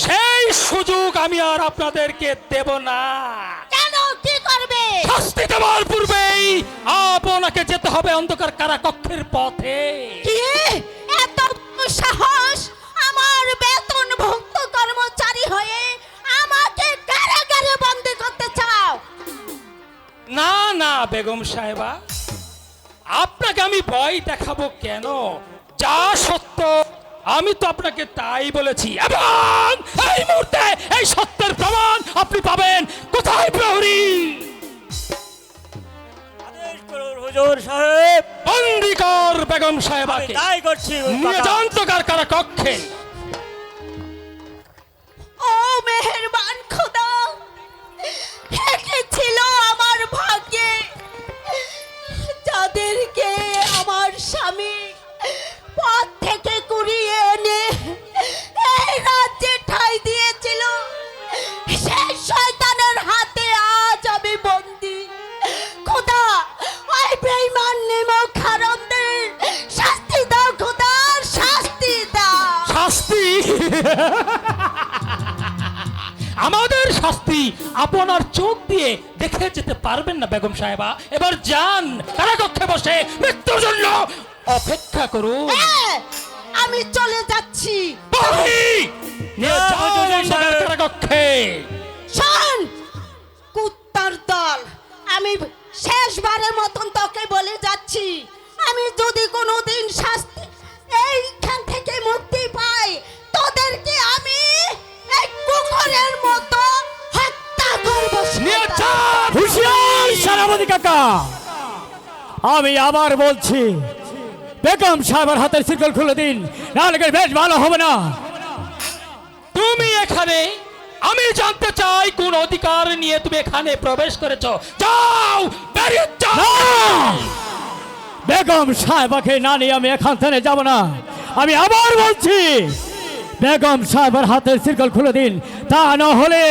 সেই সুযোগ আমি আর আপনাদেরকে দেব না।
কেন, কি করবে?
শাস্তি দেওয়ার পূর্বেই আপনাকে যেতে হবে অন্ধকার কারাকক্ষের পথে।
কি? এত সাহস! আমার বেতনভুক্ত কর্মচারী হয়ে আমাকে কারাগারে বন্দি করতে চাও?
না না বেগম সাহেবা, আপনাকে আমি ভয় দেখাবো কেন? যা সত্য আমি তো আপনাকে তাই বলেছি, এবং এই মুহূর্তে এই সত্যের প্রমাণ আপনি পাবেন। কোথায় প্রহরী?
হুজুর সাহেব,
বন্দি কর বেগম সাহেবাকে,
তাই করছি
নিয়ে যান অন্ধকার কারাকক্ষে।
ও মেহেরবান খোদা, একে ছিল আমার ভাগ্যে যাদেরকে আমার স্বামী পথ থেকে কুড়িয়ে এনে এই রাজ্যে ঠাঁই দিয়েছিল, সেই শয়তানের হাতে আজ আমি বন্দি। খোদা, ওই বেঈমান নিমক হারামদের শাস্তি দাও খোদা, শাস্তি দাও।
শাস্তি? আমাদের শাস্তি আপনার চোখ দিয়ে দেখে যেতে পারবেন না বেগম সাহেবা। এবার যান কারাকক্ষে বসে মৃত্যুর জন্য অপেক্ষা করুন।
হ্যাঁ, আমি চলে যাচ্ছি।
প্রহরী, নিয়ে যান অন্ধকার কারাকক্ষে।
শোন কুত্তার দল, আমি শেষবারের মতন তোকে বলে যাচ্ছি, আমি যদি কোনোদিন শাস্তি এইখান থেকে মুক্তি পাই, তোদেরকে আমি এই কুকুরের মতো হত্যা করব।
নিয়ে যান।
হুঁশিয়ার সেনাপতি কাকা, আমি আবার বলছি, বেগম সাহেবের হাতের শিকল খুলে দিন, নাহলে বেশ ভালো হবে না।
তুমি এখানে, আমি জানতে চাই কোন অধিকার নিয়ে তুমি এখানে প্রবেশ করেছো? যাও, বেরিয়ে যাও।
না! বেগম সাহেবাকে না নিয়ে আমি এখান থেকে যাব না। আমি আবার বলছি, বেগম সাহেবের হাতের শিকল খুলে দিন, তা না হলে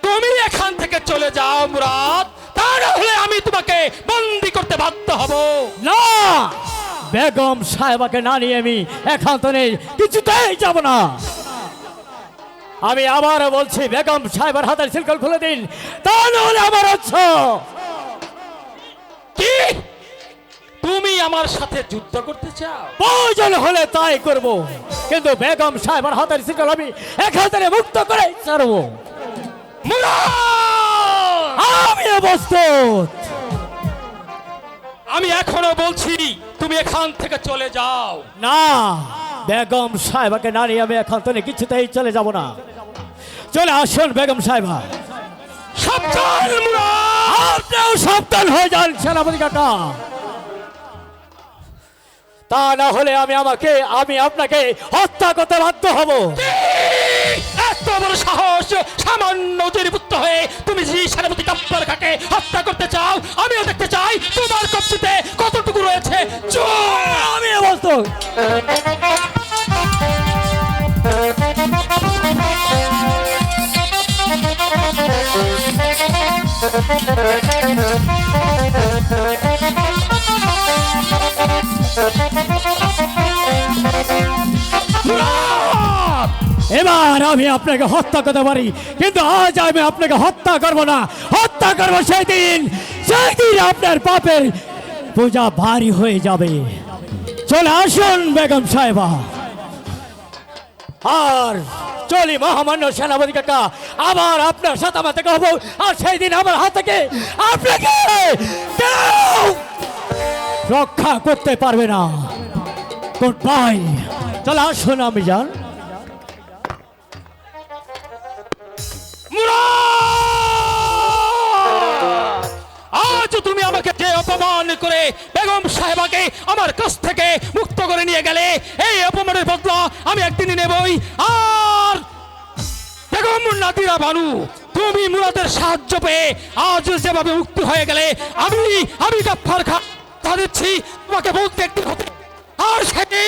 তুমি এখান থেকে চলে যাও মুরাদ, তা না হলে আমি তোমাকে বন্দি করতে বাধ্য হব।
না, বেগম সাহেবাকে না নিয়ে আমি এখান থেকে কিছুতেই যাব না। আমি আবার বলছি, বেগম সাহেবের হাতের শিকল খুলে দিন, তা না হলে আমার হচ্ছে।
কি তুমি আমার সাথে যুদ্ধ করতে চাও?
প্রয়োজন হলে তাই করব, কিন্তু বেগম সাহেবের হাতের শিকল আমি এখান থেকে মুক্ত করে ছাড়বো।
মুরাদ!
আমি প্রস্তুত।
আমি এখনো বলছি তুমি এখান থেকে চলে যাও।
না, বেগম সাহেবাকে না নিয়ে আমি এখান থেকে কিছুতেই চলে যাব না। চলে আসুন বেগম সাহেবা।
সাবধান মুরাদ!
আপনিও সাবধান হয়ে যান সেনাপতি কাকা, তা না হলে আমি আপনাকে হত্যা করতে বাধ্য হব।
এত বড় সাহস! সামান্য পুত্র হয়ে তুমি যে সেনাপতি কাপ্পার খাকে হত্যা করতে চাও? আমিও দেখতে চাই তোমার কবজিতে কতটুকু রয়েছে।
আমি বলতো এবার আমি আপনাকে হত্যা করতে পারি, কিন্তু আজ আমি আপনাকে হত্যা করব না। হত্যা করব সেই দিন আপনার পাপের পূজা ভারী হয়ে যাবে। চলে আসুন বেগম সাহেবা। আর চলি মহামান্য সেনাপতি কাকা, আবার আপনার সাথে আমার দেখা হবো, আর সেই দিন আমার হাত থেকে আপনাকে কেউ রক্ষা করতে পারবে না। Good bye. চলে আসুন আমি যান।
অপমান করে বেগম সাহেবাকে আমার কাছ থেকে মুক্ত করে নিয়ে গেলে এই অপমানের বদলা আমি একদিনই নেবই। আর বেগম নাদিরা বানু, তুমি মুরাদের সাহায্য পেয়ে আজ যেভাবে মুক্তি হয়ে গেলে, আমি গাফফার খান কথা দিচ্ছি তোমাকে বলতে একদিন হতে, আর সেটি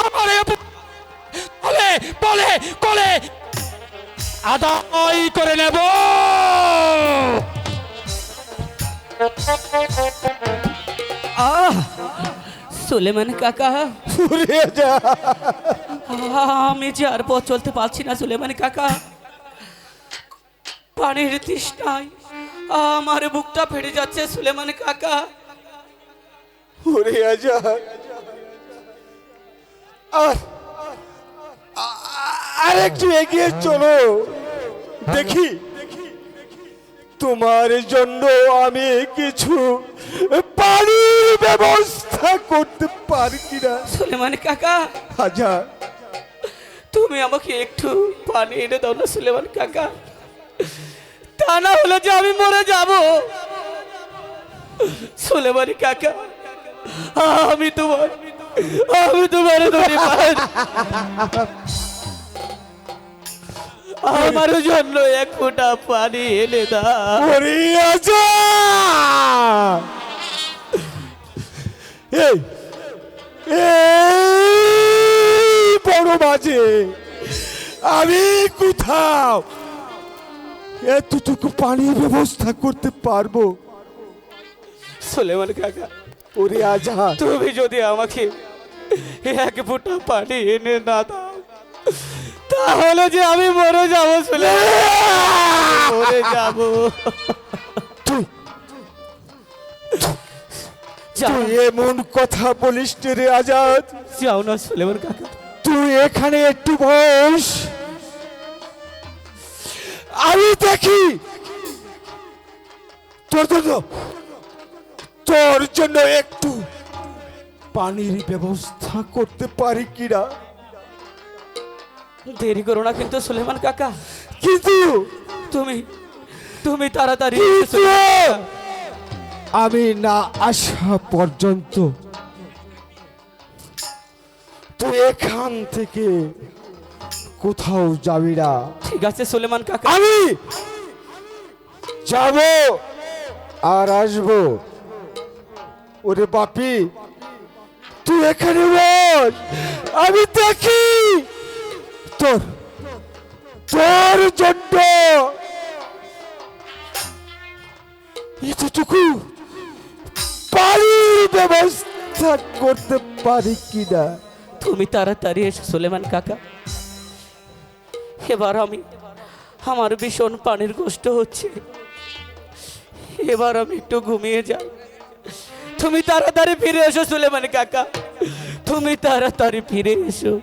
আমার এই বলে বলে কলে আদায় করে নেব।
সুলেমান কাকা,
ফুরিয়ে যা।
আমি যে আর পথ চলতে পারছি না সুলেমান কাকা। পানির তৃষ্ণায় আমার বুকটা ফেটে যাচ্ছে সুলেমান কাকা।
ফুরিয়ে যা। আর একটু এগিয়ে চলো, দেখি তোমার জন্য আমি কিছু পানির ব্যবস্থা করতে পারি কিনা।
সুলেমান কাকা,
হাজার
তুমি আমাকে একটু পানি এনে দাও না সুলেমান কাকা, তা না হলে যে আমি মরে যাব। সুলেমান কাকা, আমি তোমার ধরে পাই, আমার জন্য এক ফোঁটা পানি এনে দাও।
ফুরিয়ে যা। এই বড় মাঝে আমি কোথাও এতটুকু পানির ব্যবস্থা করতে পারবো?
সুলেমান কাকা,
ওরে আজা,
তুমি যদি আমাকে এক ফোঁটা পানি এনে না দাও, তাহলে যে আমি মরে যাবো সুলেমান, মরে যাবো।
তুই এমন কথা বলিস রে আজাদ।
যাও না সুলেমান কাকা,
তুই এখানে একটু বস, আমি দেখি তোর জন্য একটু পানির ব্যবস্থা করতে পারি কিনা।
দেরি করো না কিন্তু সুলেমান কাকা,
কিন্তু
তুমি তাড়াতাড়ি
কিন্তু আমি না আসা পর্যন্ত তুই এখান থেকে কোথাও যাবি না।
ঠিক আছে সুলেমান কাকা।
আমি যাব আর আসবো। ওরে বাপি, তুই এখানে বল, আমি দেখি তোর জন্য এতটুকু পানির ব্যবস্থা করতে পারি কিনা।
তুমি তাড়াতাড়ি এসো সুলেমান কাকা, এবার আমার ভীষণ পানির কষ্ট হচ্ছে, এবার আমি একটু ঘুমিয়ে যাই। তুমি তাড়াতাড়ি ফিরে এসো সুলেমান কাকা, তুমি তাড়াতাড়ি ফিরে এসো।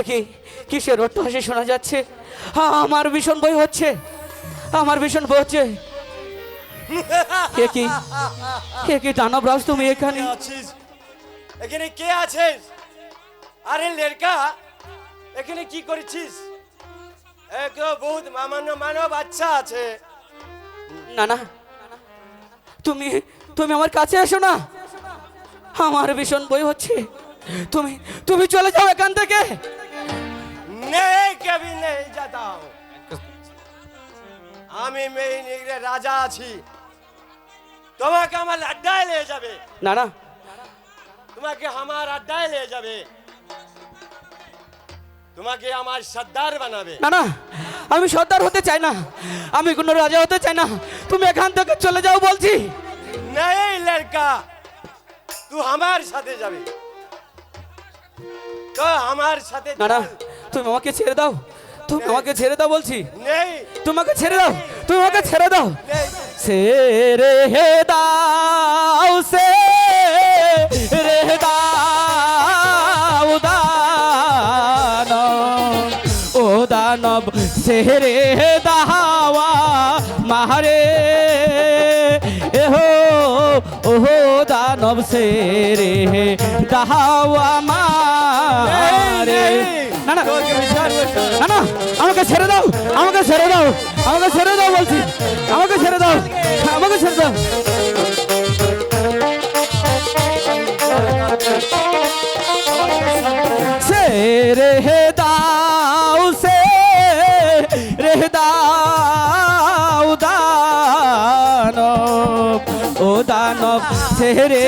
একই কিসের অট্টহাসি শোনা যাচ্ছে? আমার ভীষণ ভয় হচ্ছে, আমার ভীষণ ভয় হচ্ছে। একই দানবরাজ, তুমি এখানে?
আছিস এখানে? কে আছিস? আরে লেরকা, এখানে কি করেছিস? এক বহুত মানব বাচ্চা আছে।
না না, তুমি আমার কাছে এসো না, আমার ভীষণ ভয় হচ্ছে। তুমি চলে যাও এখান থেকে।
नहीं कभी नहीं जाता हूँ। আমি মেই নিগরে রাজা আছি, তোমাকে আমার আড্ডায় নিয়ে যাবে।
না না,
তোমাকে আমার আড্ডায় নিয়ে যাবে, তোমাকে আমার সর্দার বানাবে।
না না, আমি সর্দার হতে চাই না, আমি কোনো রাজা হতে চাই না, তুমি এখান থেকে চলে যাও বলছি।
नहीं लड़का, तू हमारे साथे যাবে, তো আমার সাথে
না না, তুমি আমাকে ছেড়ে দাও, তুমি আমাকে ছেড়ে দাও বলছি।
नहीं
তোমাকে ছেড়ে দাও, তুমি আমাকে ছেড়ে দাও।
नहीं
ছেড়ে দাও, ছেড়ে দাও দানব, ও দানব ছেড়ে দাওয়া মারে, এহো ও ওহো দানব সে রে দাও আমারে না না না না আমাকে ছেড়ে দাও আমাকে ছেড়ে দাও আমাকে ছেড়ে দাও বলছি আমাকে ছেড়ে দাও আমাকে ছেড়ে দাও সে রে দাও সে রে দাও দানব ও দানব সে রে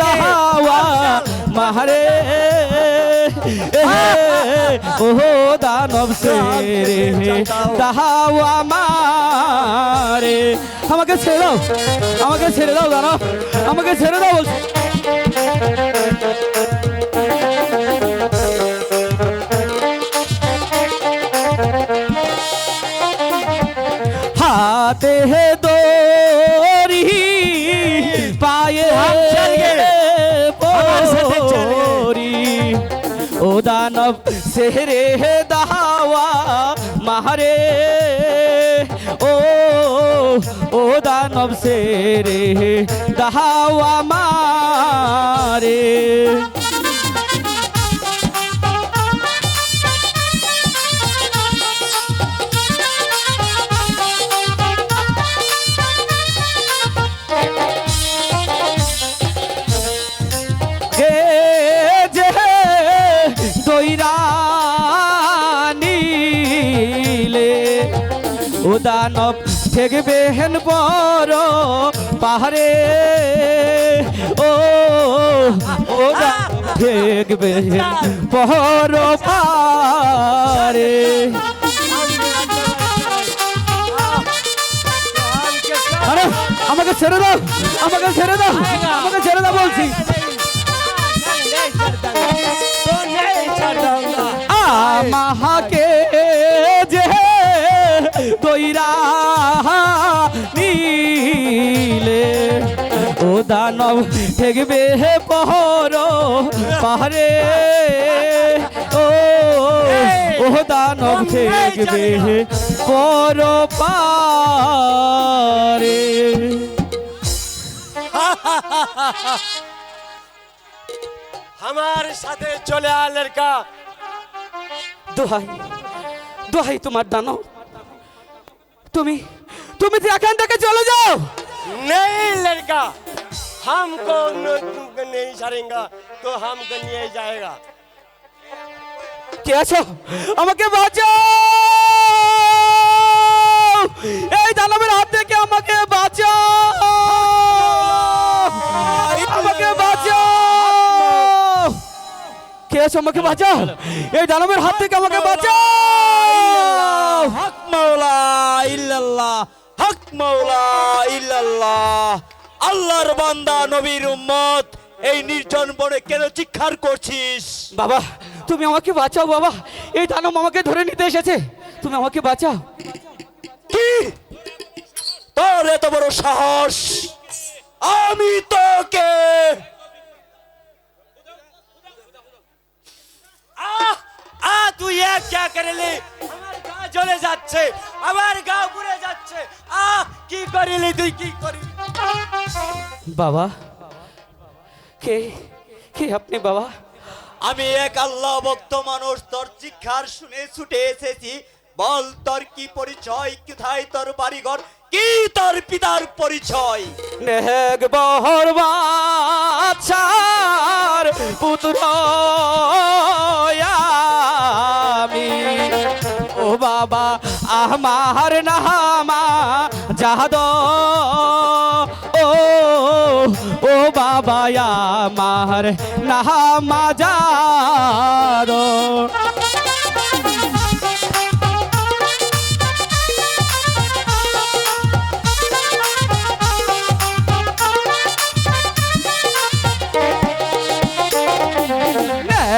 দাওয়া মারে ও দানব সে রে দাওয়া মারে আমাকে ছেড়ে দাও আমাকে ছেড়ে দাও দানব আমাকে ছেড়ে দাও বলছি हाथे दोरी पाए पोरी ओ दानव सेहरे दावा मारे ओ दानव सेहरे दावा मारे দানব ঠেকবে হেন বড় পাহাড়ে ও দানব ঠেকবে হেন বড় পাহাড়ে আরে আমাকে ছেড়ে দাও আমাকে ছেড়ে দাও আমাকে ছেড়ে দাও বলছি আমাকে যে দইরা নীলে ও দানব ঠেকবে পহর পাহাড়ে ও দানব ঠেকবে পর পারে
আমার সাথে চলে আ লড়কা
দোহাই দোহাই তোমার দানব তুমি তুমি তো এখান থেকে চলে যাও
नहीं लड़का हमको नहीं छाड़ेगा तो हमको नहीं जाएगा
কে আছো আমাকে বাঁচাও এই দানবের হাত থেকে আমাকে বাঁচাও আমাকে বাঁচাও কে আছো আমাকে বাঁচাও এই দানবের হাত থেকে আমাকে বাঁচাও
হক মাওলা ইল্লাল্লাহ হক মাওলা ইল্লাল্লাহ আল্লাহর বান্দা নবীর উম্মত এই নির্জন বনে কেন চিৎকার করছিস
বাবা তুমি আমাকে বাঁচাও বাবা এই দানব আমাকে ধরে নিতে এসেছে তুমি আমাকে বাঁচাও
কি তোর এত বড় সাহস আমি তোকে
তুই এক क्या করে লে আমার গা জ্বলে যাচ্ছে আমার গা পুড়ে যাচ্ছে কি করিলি তুই কি করিলি
বাবা কে কে আপনি বাবা
আমি এক আল্লাহ ভক্ত মানুষ তোর চিৎকার শুনে ছুটে এসেছি বল তোর কি পরিচয় কোথায় তোর বাড়িঘর কি তোর পিতার পরিচয়
নেক বহর বাছার পুত্র আমি ও বাবা আমার নামা জাহাদ ও বাবা আমার নামা জাহাদ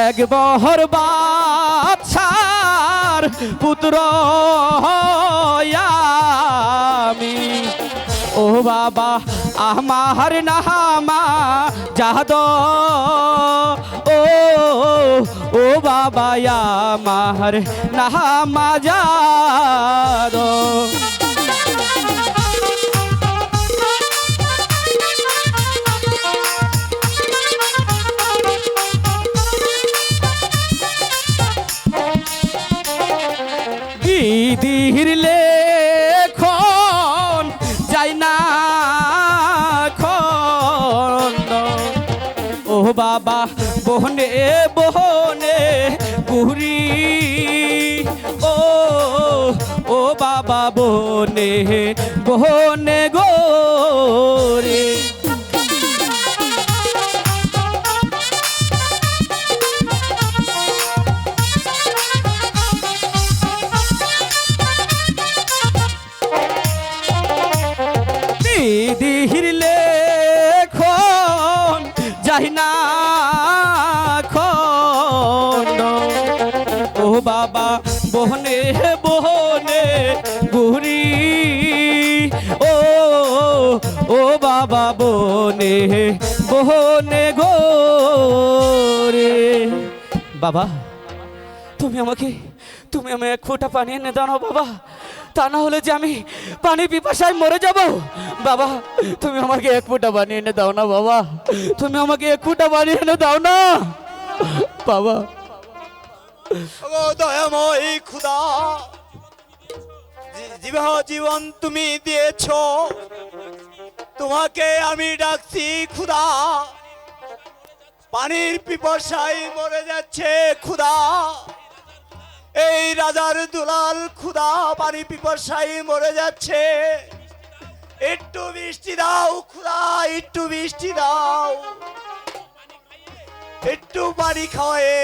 এক বহর বাছার পুত্র আমি ও বাবা আমার নামা জাহাদ ও বাবা আমার নামা জাহাদ দিদির লেখন যাই না খন্ড ও বাবা বহনে বহনে গুহরি ও ও বাবা বহনে বহনে গোরে দিদির লেখন যাই না খন্ড ও বাবা বহনে বহনে গুহরি ও ও বাবা বনে বহনে গোরে বাবা তুমি আমাকে এক ফোঁটা পানি এনে দাও না বাবা, তা না হলে যে আমি পানি পিপাসায় মরে যাব। বাবা তুমি আমাকে এক ফোঁটা পানি এনে দাও না বাবা, তুমি আমাকে এক ফোঁটা পানি এনে দাও না বাবা।
ও দয়াময় খুদা, জীবন তুমি দিয়েছো, তোমাকে আমি ডাকছি খুদা। পানির পিপাসায় মরে যাচ্ছে খুদা, এই রাজার দুলাল খুদা পানি পিপাসায় মরে যাচ্ছে। একটু বৃষ্টি দাও খুদা, একটু বৃষ্টি দাও, একটু পানি খাওয়ায়ে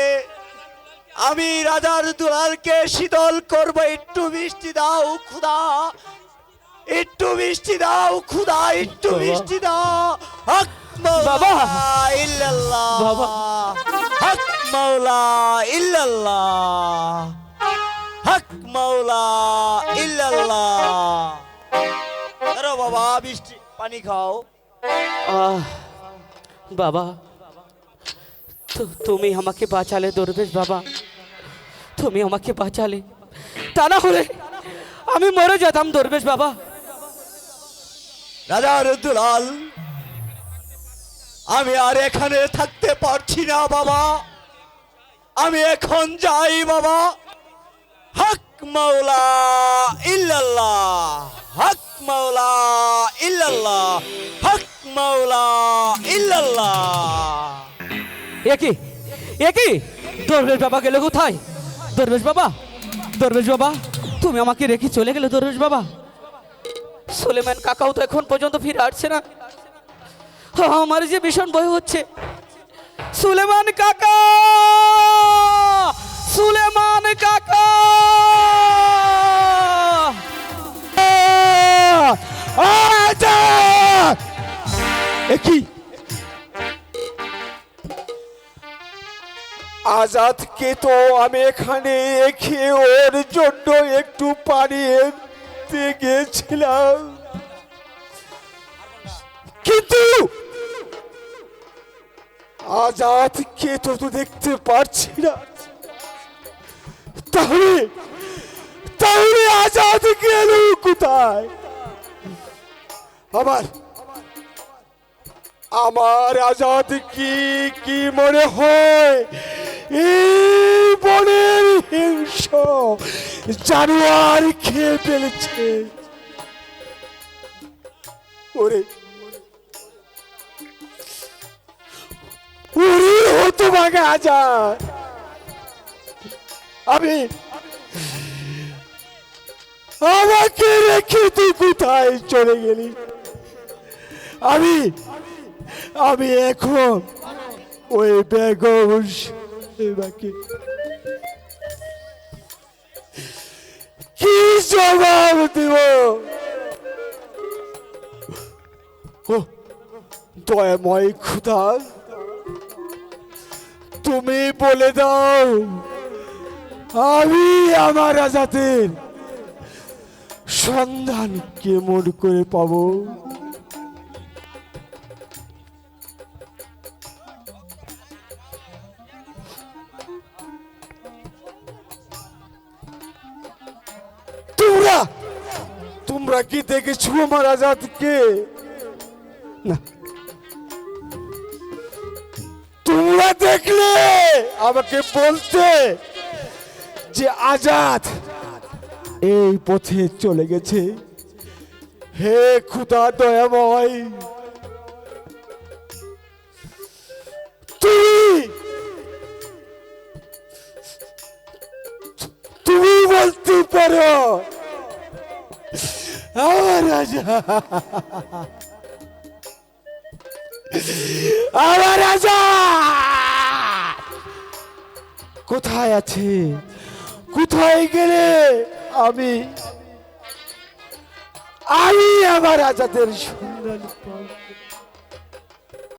আমি রাজার দুলালকে শীতল করব। একটু বৃষ্টি দাও খুদা, একটু বৃষ্টি দাও খুদা, একটু বৃষ্টি দাও। হক
বাবা।
মাওলা ইল্লাল্লাহ,
বাবা।
হক মাওলা ইল্লাল্লাহ, হক মাওলা ইল্লাল্লাহ। আরে বাবা বৃষ্টি পানি খাও।
বাবা তুমি আমাকে বাঁচালে দরবেশ বাবা, তুমি আমাকে বাঁচালে, তা না হলে আমি মরে যেতাম দরবেশ বাবা।
রাজার দুলাল আমি আর এখানে থাকতে পারছি না বাবা, আমি এখন যাই বাবা। হক মাওলা ইল্লাল্লাহ, হক মাওলা ইল্লাল্লাহ, হক মাওলা ইল্লাল্লাহ।
একই দরবেশ বাবা গেলে কোথায়? দরবেশ বাবা, দরবেশ বাবা তুমি আমাকে রেখে চলে গেলে দরবেশ বাবা। সুলেমান কাকাও তো এখন পর্যন্ত ফিরে আসছে না, আমার যে ভীষণ ভয় হচ্ছে। সুলেমান কাকা, সুলেমান কাকা,
কি আজাদকে তো আমি এখানে রেখে ওর জন্য একটু পানি এনতে গেছিলাম, কিন্তু আজাদকে তো দেখতে পারছি না। তাহলে তাহলে আজাদ গেল কোথায়? আমার আজাদ কি মনে হয় এই বনের হিংস জানোয়ার খেয়ে ফেলেছে? ওরে ওরে হতভাগা আজাদ, আমাকে রেখে তুই কোথায় চলে গেলি? আমি এখন ওই বেগম সাহেবাকে কি জবাব দিব? ও দয়াময় খুদা, তুমি বলে দাও আমি আমার আজাদের সন্ধান কেমন করে পাবো? তোমরা কি দেখেছো আমার আজাদকে? না, তোমরা দেখলে আমাকে বলতে যে আজাদ এই পথে চলে গেছে। হে খুদা দয়াময়, তুমি বলতে পারো আমার রাজা, আমার রাজা কোথায় আছে? কোথায় গেলে আমি আমার রাজাদের সন্ধান পাব?